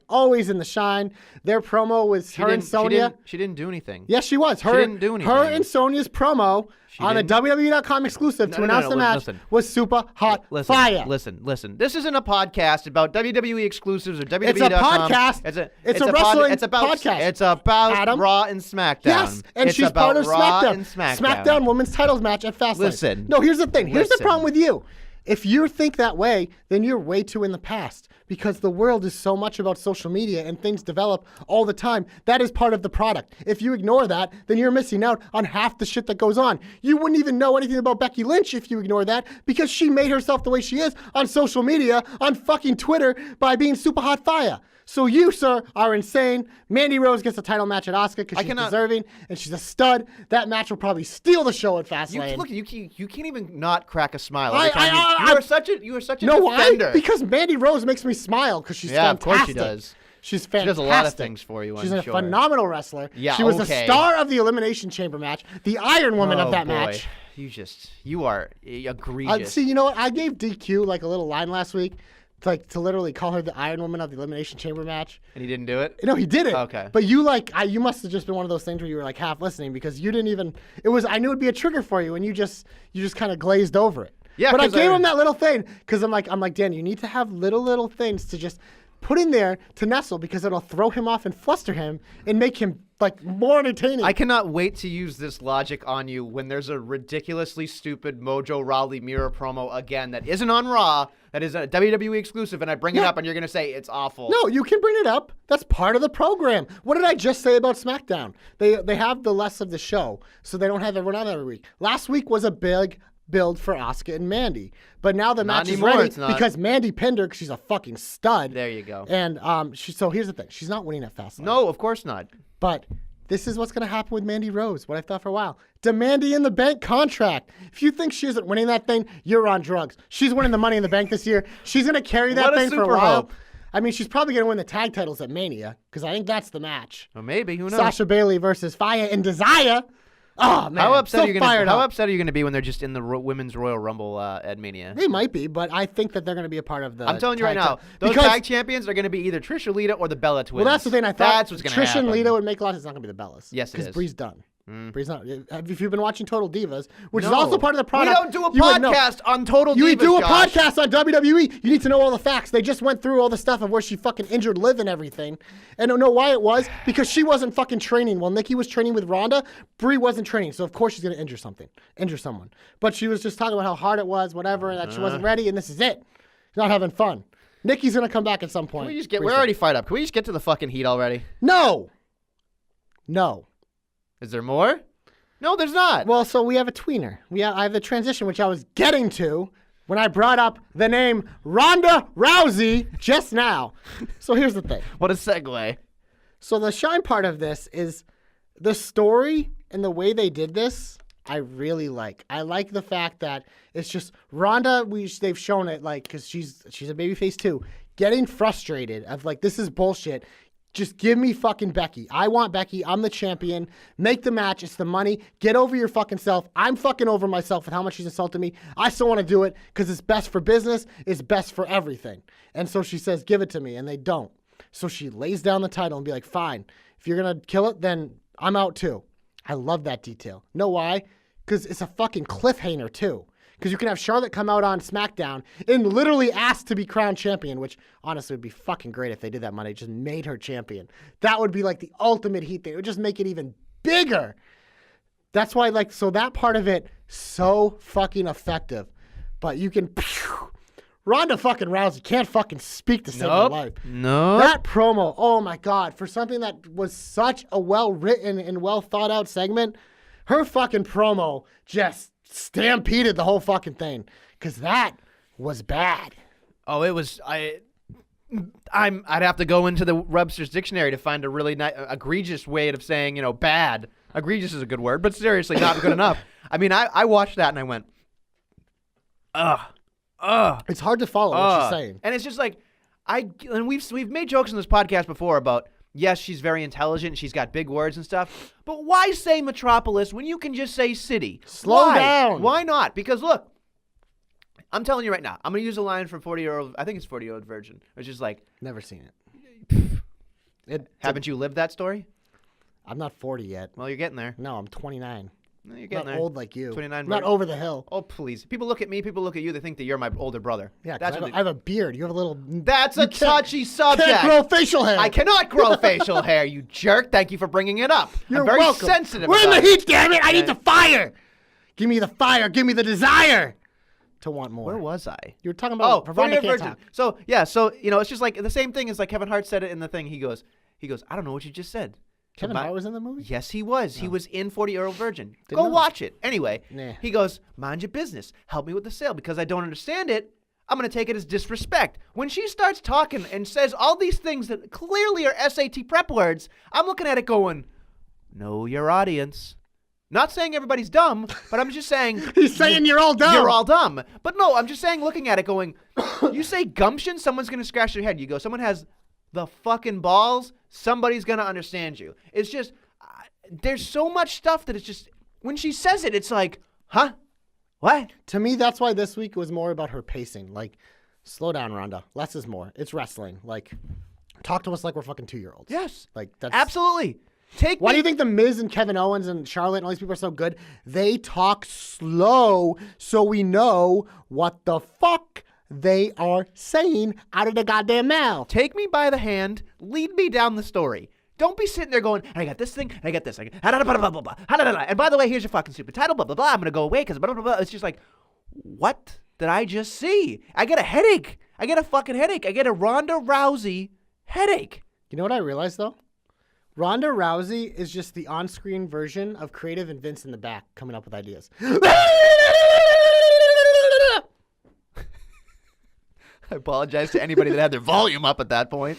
#always in the shine. Their promo was her and Sonya. She didn't do anything. Yes, she was. She didn't do anything. Her and Sonya's promo on a WWE.com exclusive to announce the match was super hot fire. Listen. This isn't a podcast about WWE exclusives or WWE.com. It's a podcast. It's a wrestling podcast. It's about Adam. Raw and SmackDown. Yes, and she's part of SmackDown. SmackDown Women's Titles match at Fastlane. Listen. No, here's the thing. Here's the problem with you. If you think that way, then you're way too in the past because the world is so much about social media and things develop all the time. That is part of the product. If you ignore that, then you're missing out on half the shit that goes on. You wouldn't even know anything about Becky Lynch if you ignore that because she made herself the way she is on social media, on fucking Twitter, by being super hot fire. So you, sir, are insane. Mandy Rose gets a title match at Asuka because she's deserving, and she's a stud. That match will probably steal the show at Fastlane. Look, you can't even not crack a smile every time. You are such a no, defender. why? Because Mandy Rose makes me smile because she's fantastic. Of course she does. She's fantastic. She does a lot of things for you, She's I'm a sure. phenomenal wrestler. Yeah, she was okay. the star of the Elimination Chamber match, the Iron Woman of that boy. match. You are egregious. See, you know what? I gave DQ like a little line last week, to literally call her the Iron Woman of the Elimination Chamber match. And he didn't do it? No, he did it. Okay. But you you must have just been one of those things where you were like half listening because you didn't even. I knew it'd be a trigger for you, and you just kind of glazed over it. Yeah, but I 'cause gave him that little thing because I'm like, Dan, you need to have little things to just put in there to nestle because it'll throw him off and fluster him and make him like more entertaining. I cannot wait to use this logic on you when there's a ridiculously stupid Mojo Rawley mirror promo again that isn't on Raw, that is a WWE exclusive, and I bring it up and you're going to say it's awful. No, you can bring it up. That's part of the program. What did I just say about SmackDown? They have the less of the show, so they don't have everyone on every week. Last week was a big build for Asuka and Mandy, but now the match is ready because Mandy pinned her because she's a fucking stud. There you go. And so here's the thing: she's not winning at Fastlane. No, of course not. But this is what's going to happen with Mandy Rose, what I've thought for a while. Demandy in the Bank contract. If you think she isn't winning that thing, you're on drugs. She's winning the Money in the Bank this year. She's going to carry that thing for a while. Hope. I mean, she's probably going to win the tag titles at Mania because I think that's the match. Well, maybe. Who knows? Sasha Bailey versus Fire and Desire. Oh, man. How upset are you going to be when they're just in the Women's Royal Rumble at Mania? They might be, but I think that they're going to be a part of the I'm telling you right now, those tag champions are going to be either Trish or Lita or the Bella Twins. Well, that's the thing. I thought that's what's going to Trish happen. and Lita would make a lot. It's not going to be the Bellas. Yes, it is. Because Bree's done. Bree's not. If you've been watching Total Divas, which is No. also part of the product. We don't do a podcast on Total Divas, You do a Josh. podcast on WWE. You need to know all the facts. They just went through all the stuff of where she fucking injured Liv and everything. And don't know why it was. Because she wasn't fucking training. While Nikki was training with Ronda, Bree wasn't training. So, of course, she's going to injure someone. But she was just talking about how hard it was, whatever, and that she wasn't ready, and this is it. She's not having fun. Nikki's going to come back at some point. We're already fired up. Can we just get to the fucking heat already? No. Is there more? No, there's not. Well, so we have a tweener. I have the transition, which I was getting to when I brought up the name Ronda Rousey just now. So here's the thing. What a segue. So the shine part of this is the story and the way they did this. I really like. I like the fact that it's just Ronda. They've shown it because she's a babyface too, getting frustrated of this is bullshit. Just give me fucking Becky. I want Becky. I'm the champion. Make the match. It's the money. Get over your fucking self. I'm fucking over myself with how much she's insulted me. I still want to do it because it's best for business. It's best for everything. And so she says, give it to me. And they don't. So she lays down the title and be like, fine. If you're going to kill it, then I'm out too. I love that detail. Know why? Because it's a fucking cliffhanger too. Because you can have Charlotte come out on SmackDown and literally ask to be crowned champion, which honestly would be fucking great if they did that Monday. Just made her champion. That would be the ultimate heat thing. It would just make it even bigger. That's why, so that part of it, so fucking effective. But you can, Ronda fucking Rousey can't fucking speak to save her life. No. That promo, oh my God, for something that was such a well-written and well-thought-out segment, her fucking promo just stampeded the whole fucking thing because that was bad. Oh, it was. I'd have to go into the Webster's dictionary to find a really egregious way of saying bad. Egregious is a good word, but seriously, not good enough. I mean, I watched that and I went, It's hard to follow what she's saying, and it's just and we've made jokes on this podcast before about. Yes, she's very intelligent. She's got big words and stuff. But why say metropolis when you can just say city? Slow down. Why not? Because look, I'm telling you right now. I'm going to use a line from 40-year-old. I think it's 40-year-old virgin. It's just never seen it. Haven't you lived that story? I'm not 40 yet. Well, you're getting there. No, I'm 29. No, you're I'm getting not there. old like you. 29. I'm not over the hill. Oh, please. People look at me. People look at you. They think that you're my older brother. Yeah, I have a beard. You have a little. That's a touchy subject. Can't grow facial hair. I cannot grow facial hair, you jerk. Thank you for bringing it up. You're I'm very welcome. sensitive. We're in the about heat, damn it! I need the fire. Give me the fire. Give me the desire to want more. Where was I? You were talking about Ronda can't talk. So yeah, it's just the same thing as Kevin Hart said it in the thing. He goes, I don't know what you just said. Kevin Hart was in the movie? Yes, he was. He was in 40-Year-Old Virgin. Didn't know. Watch it. Anyway, Nah. He goes, mind your business. Help me with the sale because I don't understand it. I'm going to take it as disrespect. When she starts talking and says all these things that clearly are SAT prep words, I'm looking at it going, know your audience. Not saying everybody's dumb, but I'm just saying... He's saying you're all dumb. You're all dumb. But no, I'm just saying looking at it going, you say gumption, someone's going to scratch their head. You go, someone has the fucking balls, somebody's going to understand you. It's just, there's so much stuff that it's just, when she says it, it's like, huh? What? To me, that's why this week was more about her pacing. Like, slow down, Ronda. Less is more. It's wrestling. Like, talk to us like we're fucking 2-year-olds. Yes. Like, that's Absolutely. Why do you think The Miz and Kevin Owens and Charlotte and all these people are so good? They talk slow so we know what the fuck they are saying out of the goddamn mouth. Take me by the hand, lead me down the story. Don't be sitting there going, I got this thing, I got this. And by the way, here's your fucking stupid title, blah, blah, blah. I'm going to go away because blah, blah, blah. It's just like, what did I just see? I get a headache. I get a fucking headache. I get a Ronda Rousey headache. You know what I realized, though? Ronda Rousey is just the on-screen version of Creative and Vince in the back coming up with ideas. I apologize to anybody that had their volume up at that point.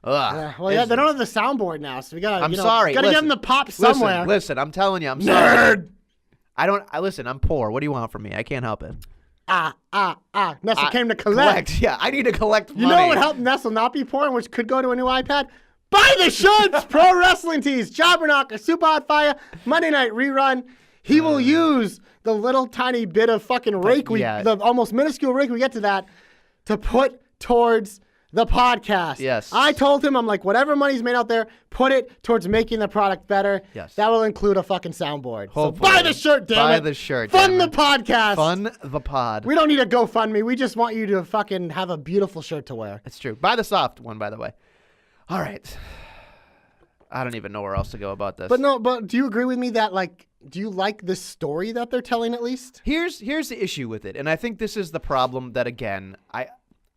Ugh. Well, they don't have the soundboard now, so we gotta. I'm sorry. Gotta give them the pop somewhere. Listen, I'm telling you, I'm Nerd. sorry. Listen, I'm poor. What do you want from me? I can't help it. Nestle came to collect. Yeah, I need to collect money. You know what would help Nestle not be poor, which could go to a new iPad? Buy the shirts! Pro Wrestling Tees, Jobberknocker, Super Hot Fire, Monday Night Rerun. He will use the little tiny bit of fucking rake, the almost minuscule rake we get to that, to put towards the podcast. Yes. I told him, I'm like, whatever money's made out there, put it towards making the product better. Yes. That will include a fucking soundboard. Hopefully. So buy the shirt, damn it. Buy the shirt, Fund damn the it. podcast. Fun the pod. We don't need a GoFundMe. We just want you to fucking have a beautiful shirt to wear. It's true. Buy the soft one, by the way. All right. I don't even know where else to go about this. But do you agree with me that, like, do you like the story that they're telling at least? Here's the issue with it, and I think this is the problem that, again,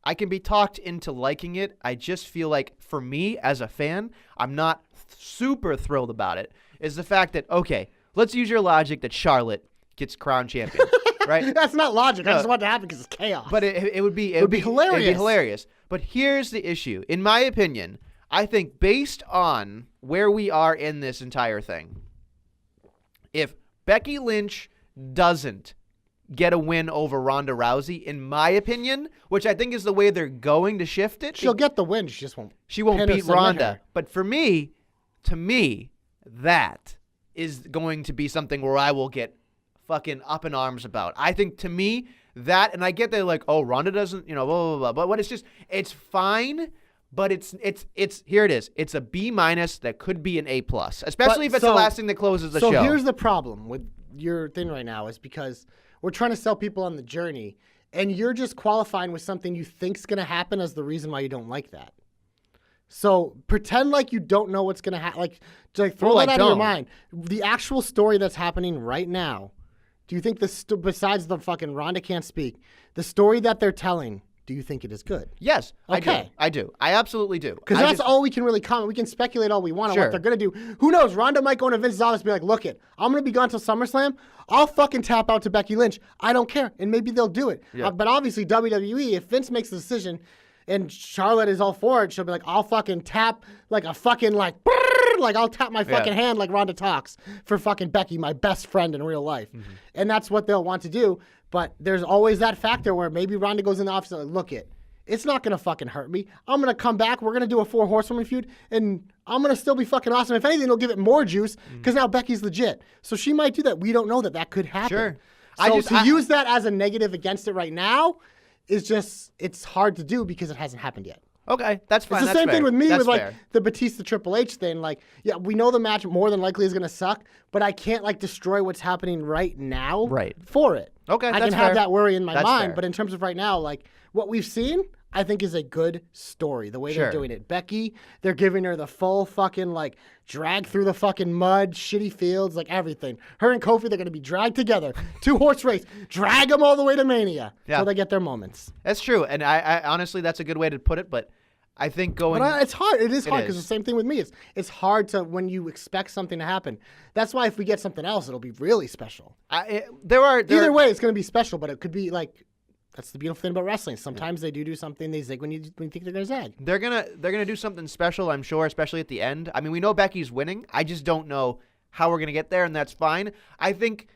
I can be talked into liking it. I just feel like, for me as a fan, I'm not super thrilled about it, is the fact that, okay, let's use your logic that Charlotte gets crowned champion, right? That's not logic. I just want it to happen because it's chaos. But it would be hilarious. It'd be hilarious. But here's the issue. In my opinion, I think based on where we are in this entire thing, if Becky Lynch doesn't get a win over Ronda Rousey, in my opinion, which I think is the way they're going to shift it. She'll get the win. She just won't. She won't pin or beat submit Ronda. her. But to me, that is going to be something where I will get fucking up in arms about. I think, to me, that, and I get that, like, oh, Ronda doesn't, blah, blah, blah. But what it's just, it's fine. But it's here it is. It's a B- that could be an A+, especially if it's the last thing that closes the show. So here's the problem with your thing right now is because we're trying to sell people on the journey, and you're just qualifying with something you think's going to happen as the reason why you don't like that. So pretend like you don't know what's going to happen. Like throw that out of your mind. The actual story that's happening right now, do you think besides the fucking Ronda can't speak, the story that they're telling, do you think it is good? Yes, okay. I do. I absolutely do. Because that's all we can really comment. We can speculate all we want on what they're going to do. Who knows? Ronda might go into Vince's office and be like, look I'm going to be gone till SummerSlam. I'll fucking tap out to Becky Lynch. I don't care. And maybe they'll do it. Yeah. But obviously WWE, if Vince makes the decision and Charlotte is all for it, she'll be like, I'll fucking tap like a fucking like I'll tap my fucking hand like Ronda talks for fucking Becky, my best friend in real life. Mm-hmm. And that's what they'll want to do. But there's always that factor where maybe Ronda goes in the office and like, look it's not going to fucking hurt me. I'm going to come back. We're going to do a 4 horsewoman feud, and I'm going to still be fucking awesome. If anything, it'll give it more juice because now Becky's legit. So she might do that. We don't know that could happen. Sure. So use that as a negative against it right now is just, it's hard to do because it hasn't happened yet. Okay, that's fine. It's the same thing with me that's with like fair. the Batista Triple H thing. Like, yeah, we know the match more than likely is going to suck, but I can't like destroy what's happening right now for it. Okay, I that's can fair. have that worry in my That's mind, fair. but in terms of right now, like what we've seen, I think is a good story. The way they're doing it. Becky, they're giving her the full fucking like drag through the fucking mud, shitty fields, like everything. Her and Kofi, they're going to be dragged together. 2-horse race. Drag them all the way to Mania until they get their moments. That's true. And I honestly, that's a good way to put it, but I think going... But it's hard. It is hard because the same thing with me. It's hard to, when you expect something to happen. That's why if we get something else, it'll be really special. Either way, it's going to be special, but it could be like... That's the beautiful thing about wrestling. Sometimes they do something, they zig when you think they're going to zag. They're gonna do something special, I'm sure, especially at the end. I mean, we know Becky's winning. I just don't know how we're going to get there, and that's fine. I think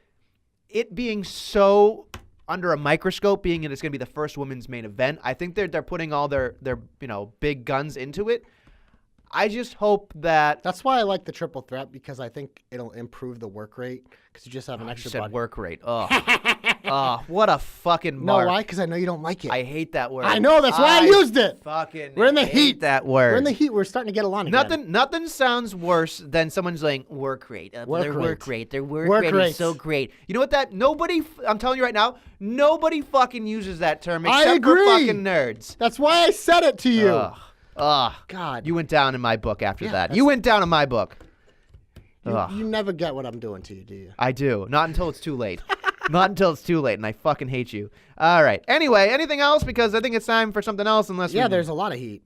it being so under a microscope, being that it's going to be the first women's main event. I think they're putting all their big guns into it. I just hope that That's why I like the triple threat, because I think it'll improve the work rate because you just have an you extra said body. work rate. Oh, what a fucking No, mark. why? Because I know you don't like it. I hate that word. I know, that's why I used it. Fucking We're in the hate heat. that word. We're in the heat. We're starting to get along again. Nothing sounds worse than someone's like work rate. Their work rate. Their work rate is so great. You know what I'm telling you right now, nobody fucking uses that term except for fucking nerds. That's why I said it to you. Ugh. God. You went down in my book after that. that's- You went down in my book. You never get what I'm doing to you, do you? I do. Not until it's too late. Not until it's too late, and I fucking hate you. All right. Anyway, anything else? Because I think it's time for something else. There's a lot of heat.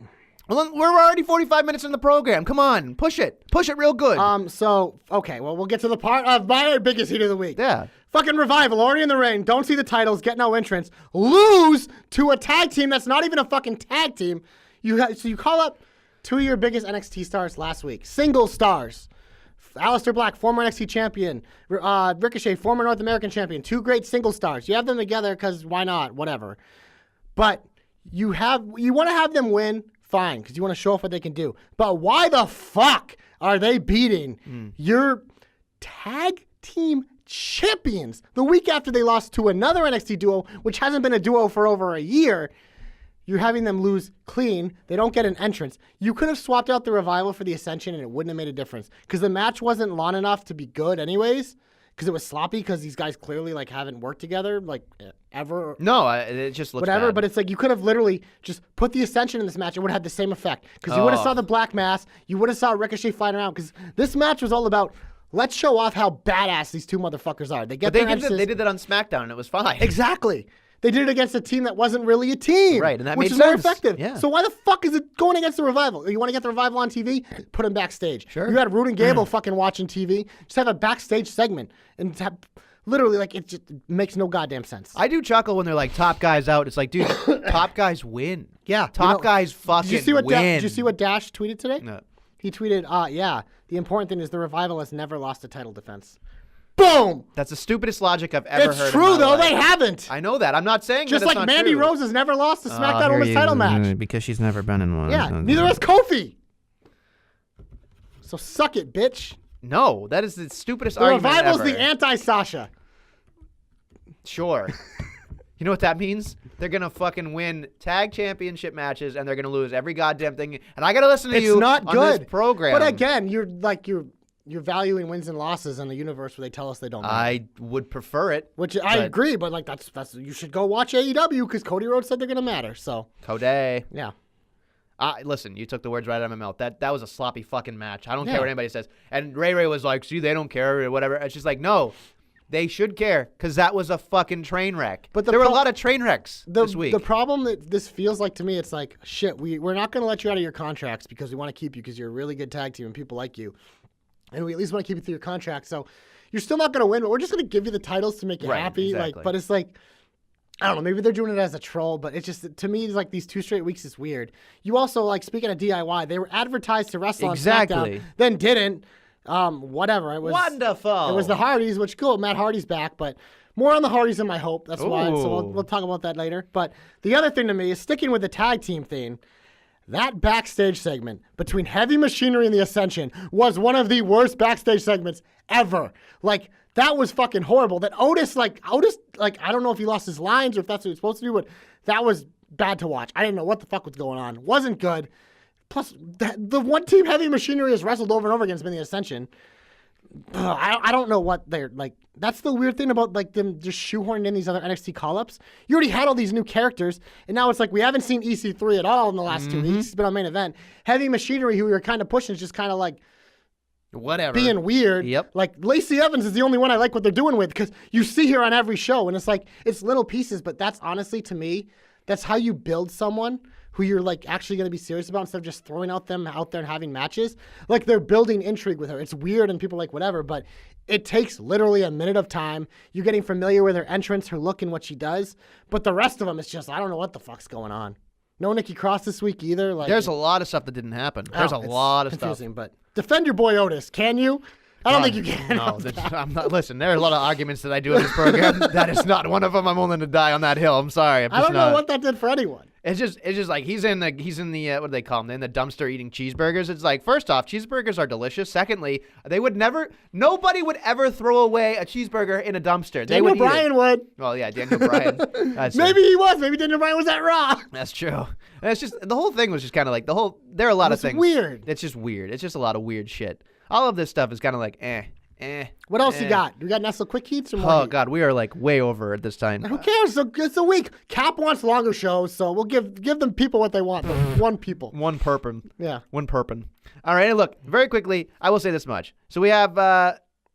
Well, we're already 45 minutes in the program. Come on, push it real good. Okay, well, we'll get to the part of my biggest heat of the week. Yeah. Fucking Revival, already in the ring, don't see the titles, get no entrance, lose to a tag team that's not even a fucking tag team. So you call up two of your biggest NXT stars last week, single stars. Aleister Black, former NXT champion. Ricochet, former North American champion. Two great single stars. You have them together because why not? Whatever. But you want to have them win, fine, because you want to show off what they can do. But why the fuck are they beating your tag team champions the week after they lost to another NXT duo, which hasn't been a duo for over a year? You're having them lose clean. They don't get an entrance. You could have swapped out the Revival for the Ascension and it wouldn't have made a difference because the match wasn't long enough to be good anyways, because it was sloppy because these guys clearly haven't worked together ever. No, it just looks whatever, bad. but it's you could have literally just put the Ascension in this match. It would have had the same effect because you would have saw the Black Mass. You would have saw Ricochet flying around because this match was all about let's show off how badass these two motherfuckers are. They did that on SmackDown and it was fine. Exactly. They did it against a team that wasn't really a team. Right, and that which made is more sense. effective. Yeah. So why the fuck is it going against the Revival? You want to get the Revival on TV? Put them backstage. Sure. You had Rude and Gable fucking watching TV. Just have a backstage segment. And have, literally, it just makes no goddamn sense. I do chuckle when they're like, top guys out. It's like, dude, top guys win. Yeah. Top guys fucking did you win. Did you see what Dash tweeted today? No. He tweeted, the important thing is the Revival has never lost a title defense. Boom! That's the stupidest logic I've ever heard. It's true, in my though. life. They haven't. I know that. I'm not saying Just that it's like not Mandy true. Rose has never lost a SmackDown Women's title match. Because she's never been in one. Yeah, neither has Kofi. So suck it, bitch. No, that is the stupidest The argument Revival's ever. the anti-Sasha. Sure. You know what that means? They're going to fucking win tag championship matches and they're going to lose every goddamn thing. And I got to listen to It's you not on good. this program. But again, you're valuing wins and losses in a universe where they tell us they don't matter. I would prefer it. Which I agree, but that's you should go watch AEW because Cody Rhodes said they're gonna matter. So Cody. yeah. Listen, you took the words right out of my mouth. That was a sloppy fucking match. I don't Yeah. care what anybody says. And Ray was like, see, they don't care or whatever. It's just like, no, they should care because that was a fucking train wreck. But there were a lot of train wrecks this week. The problem that this feels like to me, it's like, shit, we're not going to let you out of your contracts because we want to keep you because you're a really good tag team and people like you. And we at least want to keep you through your contract. So you're still not going to win, but we're just going to give you the titles to make you Right, happy. exactly. But it's like, I don't know, maybe they're doing it as a troll, but it's just, to me, it's like these 2 straight weeks is weird. You also, speaking of DIY, they were advertised to wrestle on Exactly. SmackDown, then didn't. Whatever. It was Wonderful. It was the Hardys, which cool. Matt Hardy's back, but more on the Hardys than my hope. That's why. So we'll talk about that later. But the other thing to me is sticking with the tag team thing. That backstage segment between Heavy Machinery and the Ascension was one of the worst backstage segments ever. That was fucking horrible. That Otis, I don't know if he lost his lines or if that's what he was supposed to do, but that was bad to watch. I didn't know what the fuck was going on. Wasn't good. Plus, the one team Heavy Machinery has wrestled over and over again has been the Ascension. I don't know what they're like. That's the weird thing about them just shoehorning in these other NXT call-ups. You already had all these new characters, and now it's like we haven't seen EC3 at all in the last 2 weeks. He's been on main event. Heavy Machinery, who we were kind of pushing, is just kind of whatever. being weird. Yep. Lacey Evans is the only one I like what they're doing with because you see her on every show, and it's little pieces, but that's honestly, to me, that's how you build someone who you're actually going to be serious about instead of just throwing them out there and having matches. They're building intrigue with her. It's weird and people whatever, but it takes literally a minute of time. You're getting familiar with her entrance, her look, and what she does. But the rest of them, it's just, I don't know what the fuck's going on. No Nikki Cross this week either. There's a lot of stuff that didn't happen. There's a lot of confusing, stuff. But defend your boy Otis, can you? I don't think you can. No, I'm not. Listen, there are a lot of arguments that I do in this program. That is not one of them. I'm willing to die on that hill. I'm sorry. I don't know what that did for anyone. It's just like he's in the what do they call them? In the dumpster eating cheeseburgers. It's like, first off, cheeseburgers are delicious. Secondly, nobody would ever throw away a cheeseburger in a dumpster. Daniel Bryan would. Well, yeah, Daniel Bryan. Maybe he was. Maybe Daniel Bryan was at Raw. That's true. And it's just the whole thing was just kind of like there are a lot of things. Weird. It's just weird. It's just a lot of weird shit. All of this stuff is kind of like What else you got? We got Nestle Quick Heats or more? Oh God, we are like way over at this time. Who cares? It's a week. Cap wants longer shows, so we'll give them people what they want. One people. One perpin. Yeah. One perpin. All right, look, very quickly, I will say this much. So we have,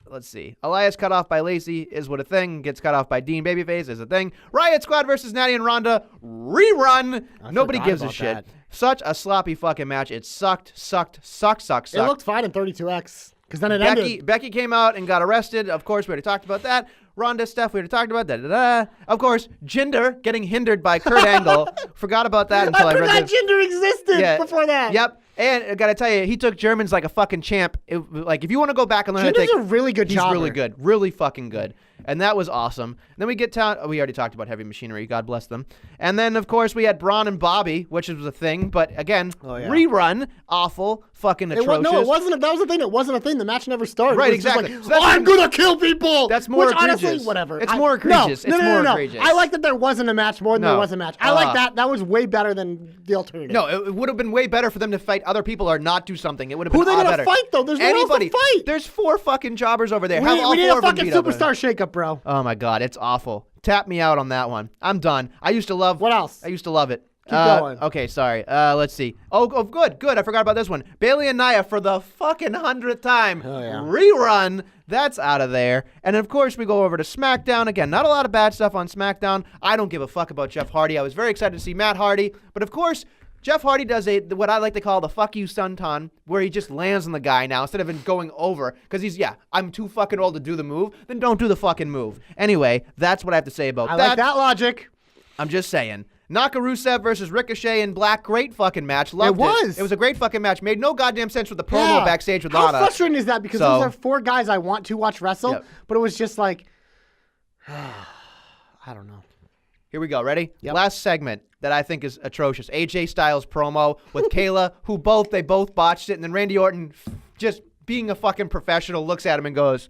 let's see, Elias cut off by Lacey is what a thing. Gets cut off by Dean Babyface is a thing. Riot Squad versus Natty and Ronda rerun. Nobody gives a shit. That. Such a sloppy fucking match. It sucked. It looked fine in 32X. Because then it ended. Becky came out and got arrested. Of course, we already talked about that. Ronda, Steph, we already talked about that. Of course, Jinder getting hindered by Kurt Angle. Forgot about that until I read forgot Jinder existed before that. Yep. And I got to tell you, he took Germans like a fucking champ. If you want to go back and learn how to take... Jinder's a really good He's jobber. really good. Really fucking good. And that was awesome. And then we get to... we already talked about Heavy Machinery. God bless them. And then, of course, we had Braun and Bobby, which was a thing. But again, rerun. Awful. Fucking atrocious. No, it wasn't. That was the thing. It wasn't a thing. The match never started. Right, it was exactly. Just like, I'm going to kill people. That's more egregious. Honestly, whatever. It's more egregious. No. Egregious. I like that there wasn't a match more than there was a match. I like that. That was way better than the alternative. No, it would have been way better for them to fight other people or not do something. It would have been Who are they better. going to fight, though? There's no one else to fight. There's 4 fucking jobbers over there. We need a fucking superstar shakeup, bro. Oh, my God. It's awful. Tap me out on that one. I'm done. I used to love... What else? I used to love it. Keep going. Okay, sorry. Let's see. Oh, good. I forgot about this one. Bailey and Nia for the fucking 100th time. Oh, yeah. Rerun. That's out of there. And, of course, we go over to SmackDown. Again, not a lot of bad stuff on SmackDown. I don't give a fuck about Jeff Hardy. I was very excited to see Matt Hardy. But, of course... Jeff Hardy does what I like to call the fuck you sunton, where he just lands on the guy now instead of going over. Because I'm too fucking old to do the move. Then don't do the fucking move. Anyway, that's what I have to say about that. I like that logic. I'm just saying. Nakarusev versus Ricochet in black, great fucking match. Loved it. It was a great fucking match. Made no goddamn sense with the promo backstage with Lana. How frustrating is that? Because those are 4 guys I want to watch wrestle, but it was just like, I don't know. Here we go. Ready? Yep. Last segment that I think is atrocious. AJ Styles promo with Kayla, who they both botched it, and then Randy Orton, just being a fucking professional, looks at him and goes,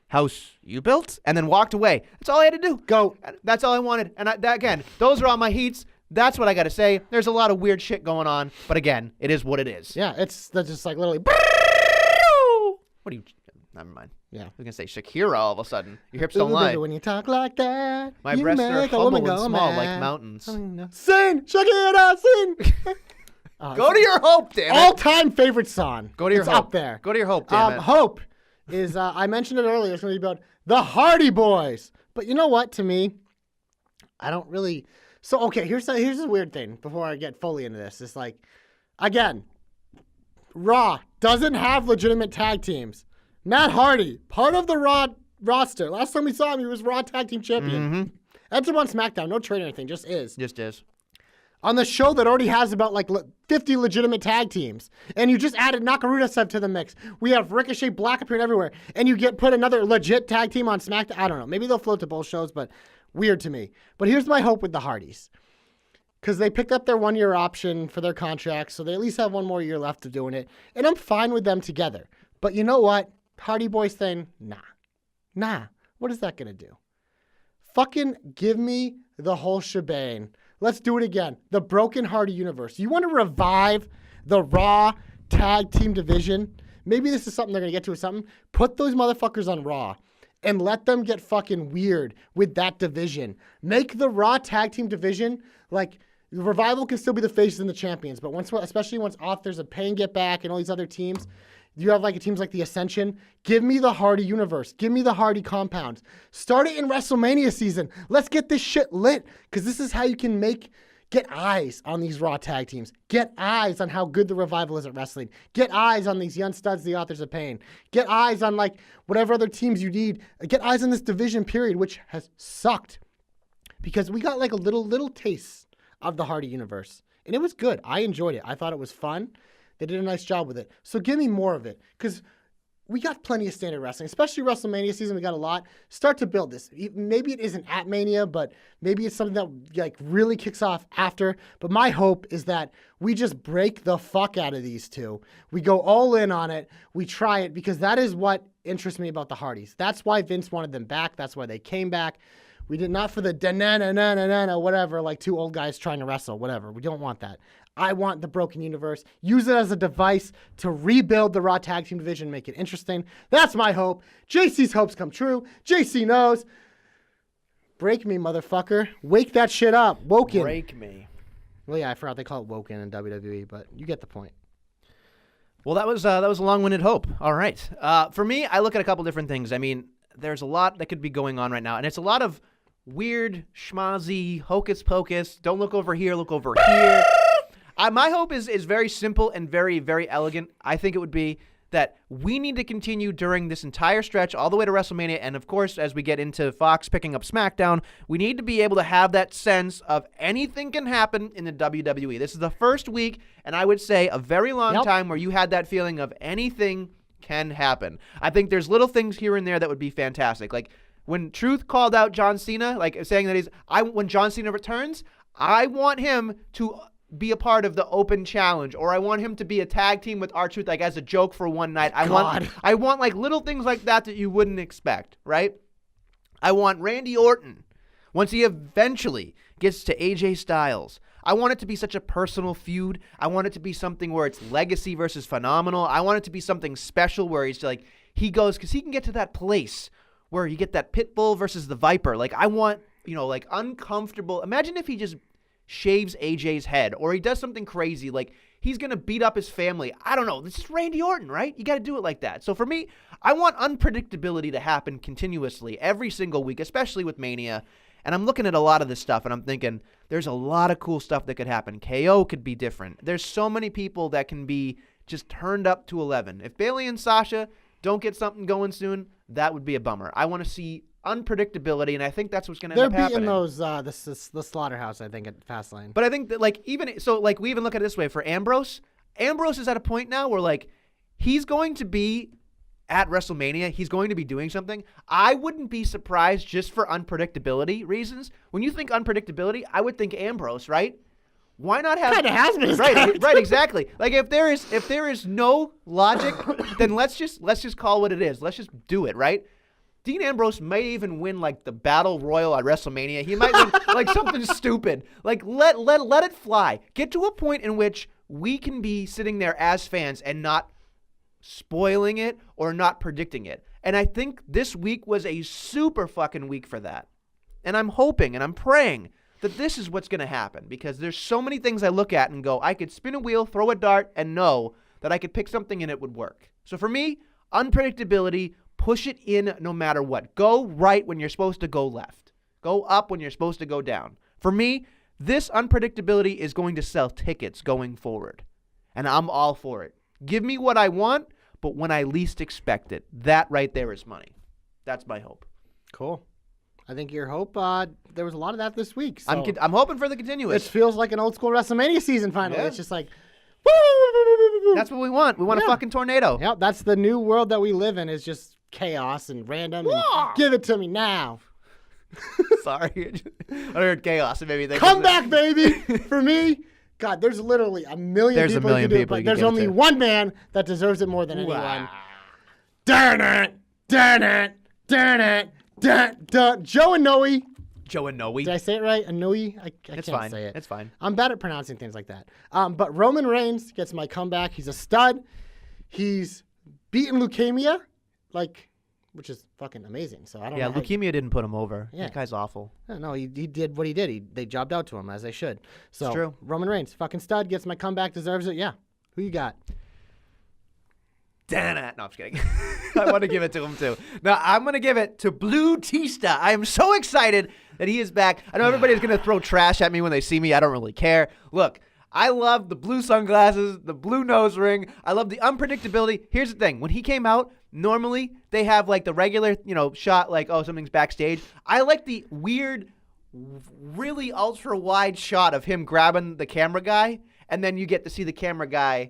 "House you built?" and then walked away. That's all I had to do. Go. That's all I wanted. And again, those are all my heats. That's what I got to say. There's a lot of weird shit going on, but again, it is what it is. Yeah, that's just like literally. What do you? Never mind. Yeah. I was going to say Shakira all of a sudden. Your hips don't lie. When you talk like that, My you breasts are make a humble woman and go small mad. like mountains. Sing, Shakira, sing. Go to your hope, damn it. All-time favorite song. Go to your it's hope. up there. Go to your hope, damn it. Hope is, I mentioned it earlier, it's going to be about the Hardy Boys. But you know what, to me, I don't really... So, okay, here's a weird thing before I get fully into this. It's like, again, Raw doesn't have legitimate tag teams. Matt Hardy, part of the Raw roster. Last time we saw him, he was Raw Tag Team Champion. Mm-hmm. Ends up on SmackDown. No trade or anything, just is. Just is. On the show that already has about 50 legitimate tag teams. And you just added Nakarusev to the mix. We have Ricochet Black appearing everywhere. And you put another legit tag team on SmackDown. I don't know. Maybe they'll float to both shows, but weird to me. But here's my hope with the Hardys. Because they picked up their 1-year option for their contract, so they at least have 1 more year left of doing it. And I'm fine with them together. But you know what? Hardy Boys thing? Nah. What is that going to do? Fucking give me the whole shebang. Let's do it again. The Broken Hardy universe. You want to revive the Raw tag team division? Maybe this is something they're going to get to or something. Put those motherfuckers on Raw and let them get fucking weird with that division. Make the Raw tag team division like... The Revival can still be the faces and the champions, but especially once Authors of Pain get back and all these other teams, you have teams like the Ascension. Give me the Hardy universe. Give me the Hardy compounds. Start it in WrestleMania season. Let's get this shit lit, because this is how you can get eyes on these Raw tag teams. Get eyes on how good the Revival is at wrestling. Get eyes on these young studs, the Authors of Pain. Get eyes on whatever other teams you need. Get eyes on this division period, which has sucked, because we got a little taste of the Hardy universe. And it was good. I enjoyed it. I thought it was fun. They did a nice job with it. So give me more of it. Because we got plenty of standard wrestling, especially WrestleMania season. We got a lot. Start to build this. Maybe it isn't at Mania, but maybe it's something that like really kicks off after. But my hope is that we just break the fuck out of these two. We go all in on it. We try it because that is what interests me about the Hardys. That's why Vince wanted them back. That's why they came back. We did not for the da-na-na-na-na-na, whatever, like two old guys trying to wrestle, whatever. We don't want that. I want the broken universe. Use it as a device to rebuild the Raw Tag Team division, make it interesting. That's my hope. JC's hopes come true. JC knows. Break me, motherfucker. Wake that shit up. Woken. Break me. Well, yeah, I forgot they call it Woken in WWE, but you get the point. Well, that was a long-winded hope. All right. For me, I look at a couple different things. I mean, there's a lot that could be going on right now, and it's a lot of weird, schmozzy, hocus pocus. Don't look over here, look over here. My hope is very simple and very, very elegant. I think it would be that we need to continue during this entire stretch all the way to WrestleMania. And, of course, as we get into Fox picking up SmackDown, we need to be able to have that sense of anything can happen in the WWE. This is the first week, and I would say a very long time where you had that feeling of anything can happen. I think there's little things here and there that would be fantastic. Like when Truth called out John Cena, like saying that when John Cena returns, I want him to be a part of the open challenge, or I want him to be a tag team with R-Truth, like as a joke for one night. I want like little things like that you wouldn't expect, right? I want Randy Orton, once he eventually gets to AJ Styles, I want it to be such a personal feud. I want it to be something where it's legacy versus phenomenal. I want it to be something special where he goes, because he can get to that place where you get that Pitbull versus the Viper. Like I want, like uncomfortable. Imagine if he just shaves AJ's head, or he does something crazy, like he's going to beat up his family. I don't know. This is Randy Orton, right? You got to do it like that. So for me, I want unpredictability to happen continuously every single week, especially with Mania. And I'm looking at a lot of this stuff, and I'm thinking there's a lot of cool stuff that could happen. KO could be different. There's so many people that can be just turned up to 11. If Bayley and Sasha don't get something going soon, that would be a bummer. I want to see unpredictability, and I think that's what's going to end up happening. They're beating the slaughterhouse, I think, at Fastlane. But I think that, we even look at it this way. For Ambrose is at a point now where, he's going to be at WrestleMania. He's going to be doing something. I wouldn't be surprised just for unpredictability reasons. When you think unpredictability, I would think Ambrose, right? Why not have... Kind of has been. Right, exactly. Like, if there is no logic, then let's just call what it is. Let's just do it, right? Dean Ambrose may even win the Battle Royal at WrestleMania. He might win something stupid. Let it fly. Get to a point in which we can be sitting there as fans and not spoiling it or not predicting it. And I think this week was a super fucking week for that. And I'm hoping and I'm praying that this is what's going to happen, because there's so many things I look at and go, I could spin a wheel, throw a dart, and know that I could pick something and it would work. So for me, unpredictability. Push it in no matter what. Go right when you're supposed to go left. Go up when you're supposed to go down. For me, this unpredictability is going to sell tickets going forward. And I'm all for it. Give me what I want, but when I least expect it. That right there is money. That's my hope. Cool. I think your hope, there was a lot of that this week. So I'm hoping for the continuous. It feels like an old school WrestleMania season finally. Yeah. It's just like, woo! That's what we want. We want a fucking tornado. Yep, that's the new world that we live in, is just chaos and random. And give it to me now. Sorry. I heard chaos and maybe come back, baby. For me, God, there's literally a million people who can do it, but there's only one man that deserves it more than anyone. Darn it. Joe and Noe. Joe and Noe. Did I say it right? Anoe? I can't say it. It's fine. I'm bad at pronouncing things like that. But Roman Reigns gets my comeback. He's a stud. He's beaten leukemia. Which is fucking amazing. So I don't know. Yeah, leukemia didn't put him over. Yeah. That guy's awful. No, he did what he did. They jobbed out to him, as they should. So it's true. Roman Reigns, fucking stud, gets my comeback, deserves it. Yeah. Who you got? No, I'm just kidding. I want to give it to him, too. No, I'm going to give it to Blue Tista. I am so excited that he is back. I know everybody's going to throw trash at me when they see me. I don't really care. Look, I love the blue sunglasses, the blue nose ring. I love the unpredictability. Here's the thing. When he came out, normally they have the regular, shot something's backstage. I like the weird, really ultra wide shot of him grabbing the camera guy, and then you get to see the camera guy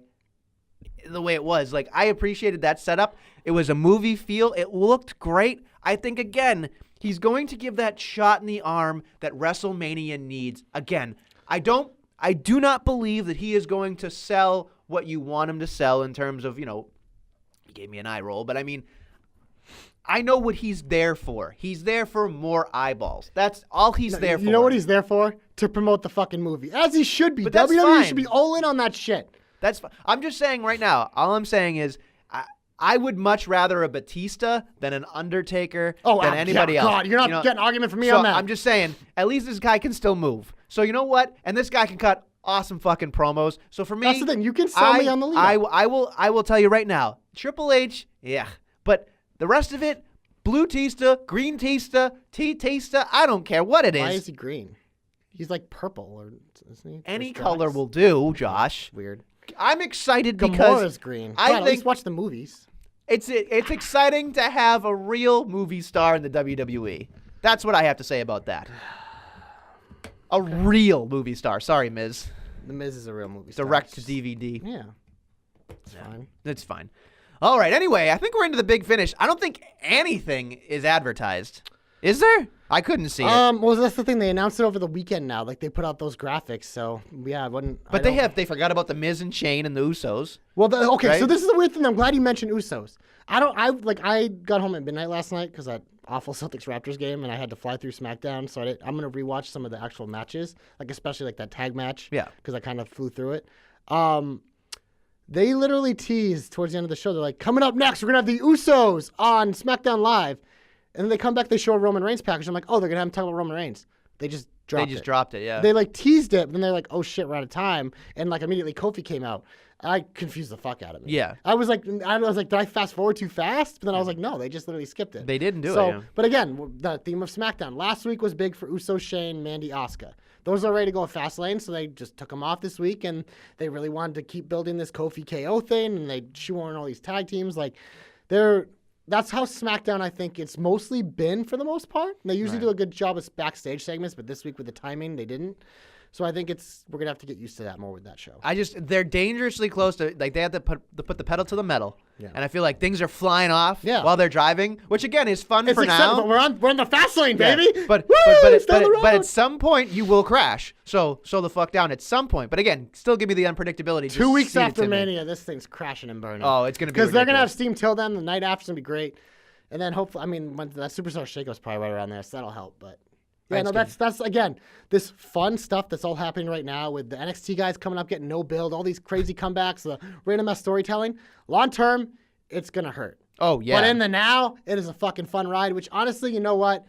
the way it was. Like, I appreciated that setup. It was a movie feel. It looked great. I think, again, he's going to give that shot in the arm that WrestleMania needs. Again, I do not believe that he is going to sell what you want him to sell in terms of, he gave me an eye roll, but I mean, I know what he's there for. He's there for more eyeballs. That's all he's there for. You know what he's there for? To promote the fucking movie. As he should be. But that's WWE fine. should be all in on that shit. That's fine. I'm just saying right now, all I'm saying is I would much rather a Batista than an Undertaker than anybody else. God, you're not getting an argument from me on that. I'm just saying, at least this guy can still move. So you know what? And this guy can cut awesome fucking promos. So for me, that's the thing. You can sell me on the lead. I will tell you right now, Triple H, yeah. But the rest of it, blue Tista, green Tista, Tista, I don't care what it is. Why is he green? He's like purple, or isn't he? Any color will do, Josh. Weird. I'm excited because Gamora's green. I at least watch the movies. It's exciting to have a real movie star in the WWE. That's what I have to say about that. A real movie star. Sorry, Miz. The Miz is a real movie star. Direct to DVD. Yeah. It's fine. It's fine. All right. Anyway, I think we're into the big finish. I don't think anything is advertised. Is there? I couldn't see it. Well, that's the thing. They announced it over the weekend now. Like, they put out those graphics, so, yeah, I wouldn't... But they forgot about the Miz and Shane and the Usos. Well, okay, right? So this is the weird thing. I'm glad you mentioned Usos. I got home at midnight last night because that awful Celtics-Raptors game, and I had to fly through SmackDown, so I'm going to rewatch some of the actual matches, like especially like that tag match. Yeah. Because I kind of flew through it. They literally teased towards the end of the show. They're like, coming up next, we're going to have the Usos on SmackDown Live. And then they come back, they show a Roman Reigns package. I'm like, oh, they're going to have him talk about Roman Reigns. They just dropped it, yeah. They, like, teased it, but then they're like, oh, shit, we're out of time. And, like, immediately Kofi came out. I confused the fuck out of me. Yeah. I was like, did I fast forward too fast? But then I was like, no, they just literally skipped it. They didn't do it, yeah. But again, the theme of SmackDown. Last week was big for Uso, Shane, Mandy, Asuka. Those are ready to go at Fastlane, so they just took them off this week, and they really wanted to keep building this Kofi KO thing, and they shoehorn all these tag teams. Like, that's how SmackDown, I think, it's mostly been for the most part. They usually do a good job with backstage segments, but this week with the timing, they didn't. So I think we're going to have to get used to that more with that show. They're dangerously close to, like, they have to put the pedal to the metal. Yeah. And I feel like things are flying off while they're driving, which, again, is fun for now. But we're on the fast lane, baby. But at some point, you will crash. So slow the fuck down at some point. But again, still give me the unpredictability. 2 weeks after Mania, this thing's crashing and burning. Oh, it's going to be because they're going to have Steam till then. The night after's going to be great. And then hopefully, when that Superstar Shakeup's probably right around there, so that'll help. But yeah, that's again, this fun stuff that's all happening right now with the NXT guys coming up, getting no build, all these crazy comebacks, the random ass storytelling. Long term, it's going to hurt. Oh, yeah. But in the now, it is a fucking fun ride, which honestly, you know what?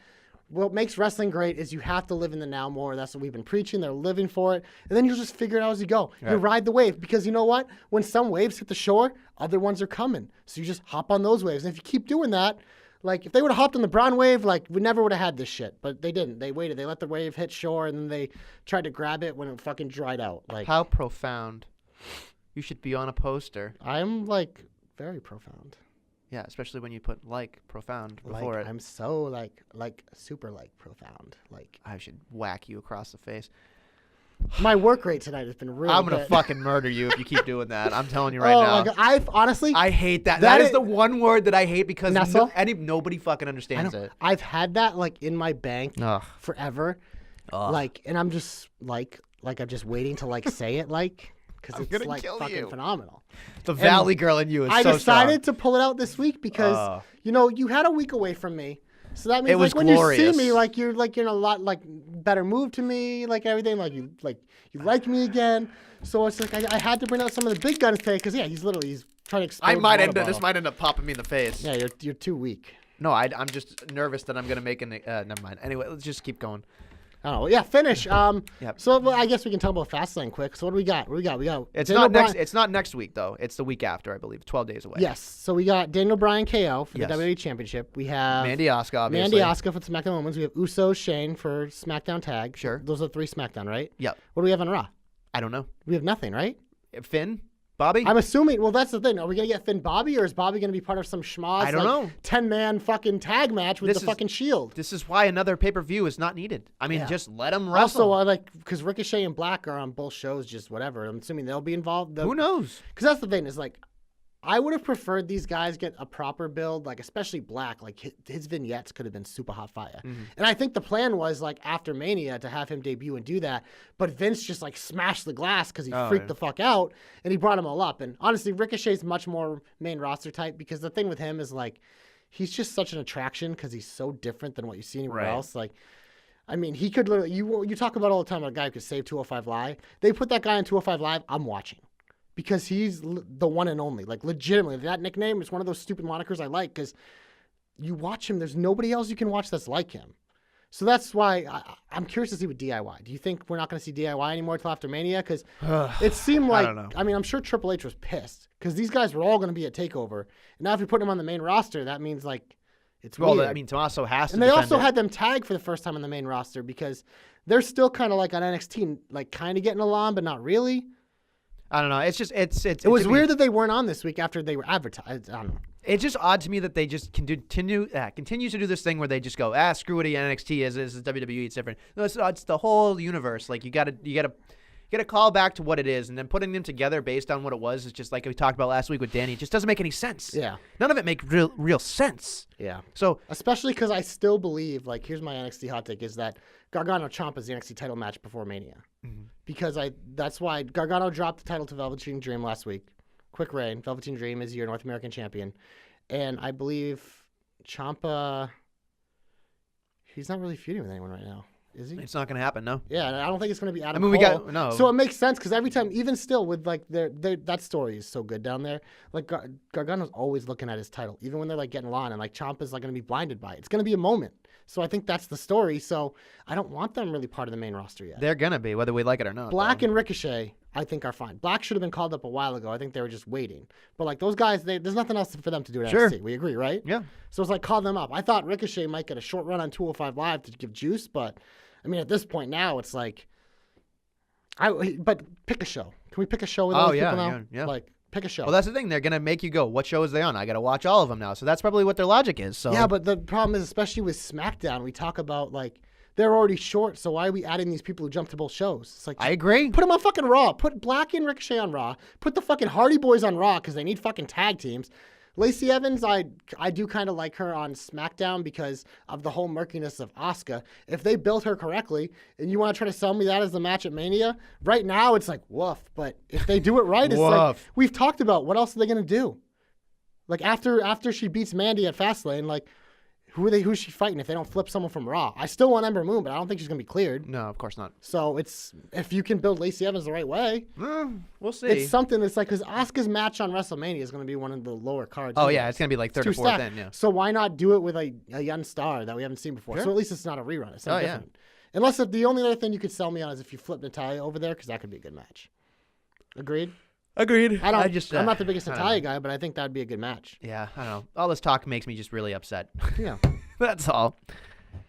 What makes wrestling great is you have to live in the now more. That's what we've been preaching. They're living for it. And then you'll just figure it out as you go. Right. You ride the wave because you know what? When some waves hit the shore, other ones are coming. So you just hop on those waves. And if you keep doing that, like if they would have hopped on the Brown wave, like we never would have had this shit. But they didn't. They waited. They let the wave hit shore and then they tried to grab it when it fucking dried out. Like how profound. You should be on a poster. I'm like very profound. Yeah, especially when you put profound before it. I'm so super profound. Like I should whack you across the face. My work rate tonight has been really I'm going to fucking murder you if you keep doing that. I'm telling you right now. My God. I hate that. That is the one word that I hate because nobody fucking understands it. I've had that in my bank forever. And I'm just I'm just waiting to say it because it's fucking phenomenal. The Valley girl in you is I so decided to pull it out this week because you had a week away from me. So that means it was when glorious. you see me, you're in a lot better mood to me, everything, you like me again. So it's I had to bring out some of the big guns today because he's trying to explode. This might end up popping me in the face. Yeah, you're too weak. No, I'm just nervous that I'm gonna make never mind. Anyway, let's just keep going. Oh yeah, finish. Yep. So I guess we can talk about Fastlane quick. So what do we got? We got. It's not next week though. It's the week after, I believe. 12 days away. Yes. So we got Daniel Bryan KO for the WWE Championship. We have Mandy Asuka, obviously. Mandy Asuka for the SmackDown Women's. We have Uso, Shane for SmackDown Tag. Sure. Those are 3 SmackDown, right? Yep. What do we have on Raw? I don't know. We have nothing, right? Finn, Bobby. I'm assuming. Well, that's the thing. Are we gonna get Finn Bobby, or is Bobby gonna be part of some schmoz? I don't know. 10-man fucking tag match with the fucking Shield. This is why another pay-per-view is not needed. I mean, just let them wrestle. Also, because Ricochet and Black are on both shows, just whatever. I'm assuming they'll be involved. Who knows? Because that's the thing is I would have preferred these guys get a proper build, like especially Black. Like his vignettes could have been super hot fire. And I think the plan was like after Mania to have him debut and do that. But Vince just like smashed the glass because he freaked the fuck out and he brought them all up. And honestly, Ricochet's much more main roster type because the thing with him is like he's just such an attraction because he's so different than what you see anywhere else. Like, I mean, he could literally, you talk about all the time about a guy who could save 205 Live. They put that guy in 205 Live, I'm watching. Because he's the one and only. Like, legitimately, that nickname is one of those stupid monikers I like because you watch him, there's nobody else you can watch that's like him. So that's why I'm curious to see with DIY. Do you think we're not going to see DIY anymore until after Mania? Because it seemed like, I don't know. I mean, I'm sure Triple H was pissed because these guys were all going to be at TakeOver. And now if you're putting them on the main roster, that means, like, it's weird. Well, I mean, Tommaso has to. And they also had them tag for the first time on the main roster because they're still kind of like on NXT, like kind of getting along, but not really. I don't know. It's just it was weird that they weren't on this week after they were advertised. I don't know. It's just odd to me that they just continue to do this thing where they just go, screw it, NXT is WWE, it's different. No, it's the whole universe. Like you gotta call back to what it is, and then putting them together based on what it was is just like we talked about last week with Danny. It just doesn't make any sense. Yeah, none of it make real sense. Yeah. So especially because I still believe, like, here's my NXT hot take: is that Gargano Ciampa is the NXT title match before Mania, because that's why Gargano dropped the title to Velveteen Dream last week. Quick reign. Velveteen Dream is your North American champion. And I believe Ciampa, he's not really feuding with anyone right now, is he? it's not going to happen, no. Yeah, and I don't think it's going to be Adam I mean, Cole. So it makes sense because every time, even still with like that story is so good down there. Like Gargano's always looking at his title, even when they're like getting on, and like Ciampa's like going to be blinded by it. It's going to be a moment. So I think that's the story. So I don't want them really part of the main roster yet. They're going to be, whether we like it or not. Black and Ricochet, I think, are fine. Black should have been called up a while ago. I think they were just waiting. But like those guys, there's nothing else for them to do at NXT. We agree, right? Yeah. So it's like, call them up. I thought Ricochet might get a short run on 205 Live to give juice, but I mean, at this point now, it's like, but pick a show. Can we pick a show with those people now? Yeah. Like, pick a show. Well, that's the thing. They're going to make you go, what show is they on? I got to watch all of them now. So that's probably what their logic is. So yeah, but the problem is, especially with SmackDown, we talk about, like, they're already short, so why are we adding these people who jump to both shows? It's like, I agree. Put them on fucking Raw. Put Black and Ricochet on Raw. Put the fucking Hardy Boys on Raw because they need fucking tag teams. Lacey Evans, I do kind of like her on SmackDown because of the whole murkiness of Asuka. If they built her correctly, and you want to try to sell me that as the match at Mania, right now it's like, woof. But if they do it right, it's like, we've talked about, what else are they going to do? Like, after she beats Mandy at Fastlane, like, who's she fighting if they don't flip someone from Raw? I still want Ember Moon, but I don't think she's going to be cleared. No, of course not. So it's, if you can build Lacey Evans the right way, we'll see. it's something that's like, because Asuka's match on WrestleMania is going to be one of the lower cards. Oh, yeah, it's going to be like third or fourth then, yeah. So why not do it with a young star that we haven't seen before? Sure. So at least it's not a rerun. It's something different. Unless the only other thing you could sell me on is if you flip Natalya over there, because that could be a good match. Agreed? Agreed. I'm not the biggest Natalya guy, but I think that'd be a good match. Yeah, I don't know. All this talk makes me just really upset. Yeah. That's all.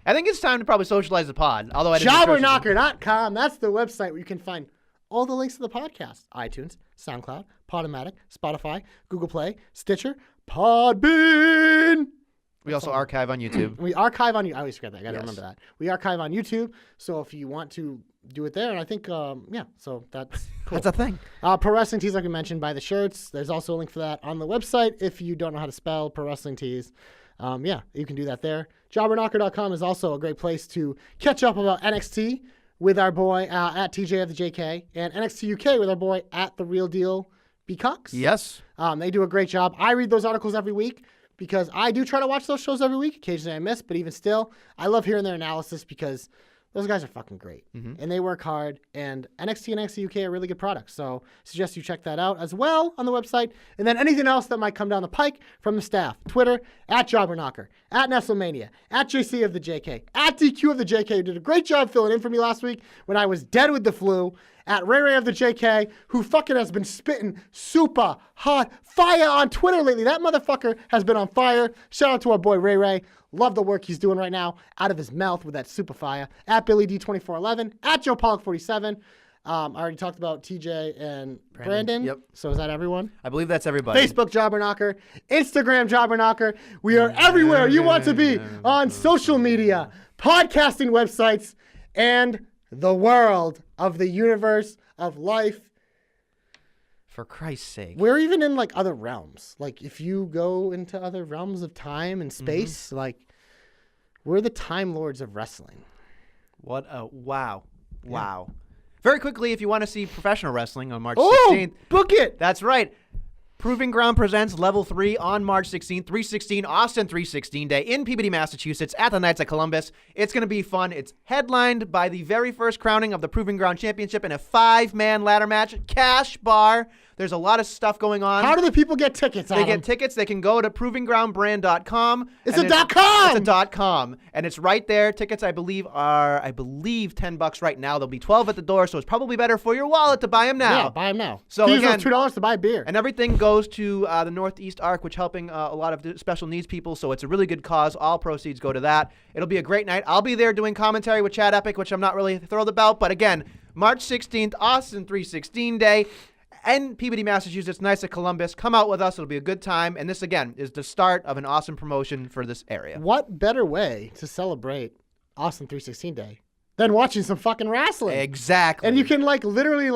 I think it's time to probably socialize the pod. Although Jobberknocker.com. That's the website where you can find all the links to the podcast. iTunes, SoundCloud, Podomatic, Spotify, Google Play, Stitcher, Podbean. We also archive on YouTube. We archive on I always forget that. I got to remember that. We archive on YouTube. So if you want to do it there, and I think, so that's cool. That's a thing. Pro Wrestling Tees, like we mentioned, buy the shirts. There's also a link for that on the website if you don't know how to spell Pro Wrestling Tees. You can do that there. Jobberknocker.com is also a great place to catch up about NXT with our boy at TJ of the JK and NXT UK with our boy at The Real Deal B. Cox. Yes. They do a great job. I read those articles every week because I do try to watch those shows every week. Occasionally I miss, but even still, I love hearing their analysis because those guys are fucking great, and they work hard, and NXT and NXT UK are really good products, so suggest you check that out as well on the website, and then anything else that might come down the pike from the staff. Twitter, at Jobberknocker, at Nestlemania, at JC of the JK, at DQ of the JK, who did a great job filling in for me last week when I was dead with the flu, at Ray Ray of the JK, who fucking has been spitting super hot fire on Twitter lately. That motherfucker has been on fire. Shout out to our boy Ray Ray. Love the work he's doing right now out of his mouth with that super fire. At Billy D2411, at Joe Pollock 47. I already talked about TJ and Brandon. Yep. So is that everyone? I believe that's everybody. Facebook Jobberknocker, Instagram Jobberknocker. We are everywhere you want to be on social media, podcasting websites, and the world of the universe of life. For Christ's sake. We're even in like other realms. Like if you go into other realms of time and space, like we're the Time Lords of wrestling. What a wow. Wow. Very quickly, if you want to see professional wrestling on March Oh, 16th. book it. That's right. Proving Ground presents Level 3 on March 16th, 316 Austin 316 Day in Peabody, Massachusetts at the Knights of Columbus. It's going to be fun. It's headlined by the very first crowning of the Proving Ground Championship in a 5-man ladder match, cash bar. There's a lot of stuff going on. How do the people get tickets? They get tickets. They can go to provinggroundbrand.com. It's a .com. It's a .com, and it's right there. Tickets, I believe, are $10 right now. There'll be 12 at the door, so it's probably better for your wallet to buy them now. Yeah, buy them now. So use again, those $2 to buy beer. and everything goes to the Northeast Arc, which helping a lot of special needs people. So it's a really good cause. All proceeds go to that. It'll be a great night. I'll be there doing commentary with Chad Epic, which I'm not really thrilled about. But again, March 16th, Austin 316 Day. And Peabody, Massachusetts, Knights of Columbus. Come out with us. It'll be a good time. And this, again, is the start of an awesome promotion for this area. What better way to celebrate Austin 316 Day than watching some fucking wrestling? Exactly. And you can literally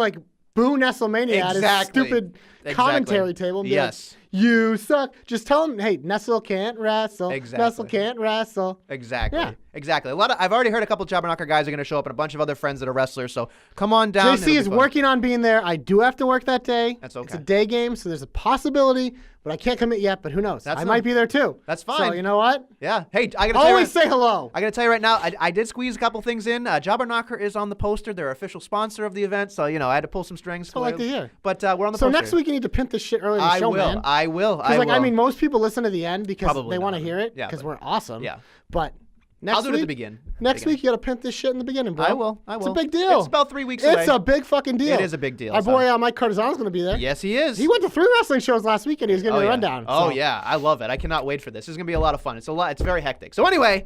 boo Nestlemania at his stupid commentary table and be like, you suck. Just tell him, hey, Nestle can't wrestle. Exactly. Nestle can't wrestle. Exactly. Yeah. Exactly. I've already heard a couple of Jobberknocker guys are going to show up and a bunch of other friends that are wrestlers. So come on down. JC is working on being there. I do have to work that day. That's okay. It's a day game, so there's a possibility, but I can't commit yet. But who knows? I might be there too. That's fine. So you know what? Yeah. Hey, I got to tell you. Always say hello. I got to tell you right now, I did squeeze a couple things in. Jobberknocker is on the poster. They're official sponsor of the event. So, I had to pull some strings. I like to hear. But we're on the So poster. next week you need to pimp this shit early in the show, man. I will. Because I mean, most people listen to the end because Probably they want to not. hear it Yeah, because but- we're awesome. Yeah. But next I'll do it week, at the beginning. Next week you got to pimp this shit in the beginning, bro. I will. It's a big deal. It's about 3 weeks away. It's a big fucking deal. It is a big deal. Our boy Mike Cardizano's going to be there. Yes, he is. He went to 3 wrestling shows last week and he was giving me a yeah. rundown. Oh, so. yeah. I love it. I cannot wait for this. This is going to be a lot of fun. It's very hectic. So anyway,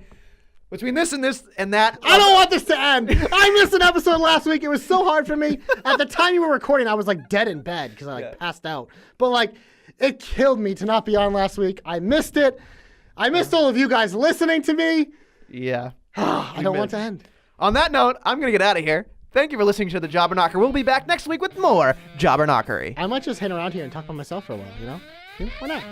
between this and that. I don't want this to end. I missed an episode last week. It was so hard for me. At the time you were recording, I was dead in bed because I passed out. But it killed me to not be on last week. I missed it. I missed all of you guys listening to me. Yeah. I don't want to end. On that note, I'm going to get out of here. Thank you for listening to the Jobberknocker. We'll be back next week with more Jobberknockery. I might just hang around here and talk by myself for a while, you know? Why not?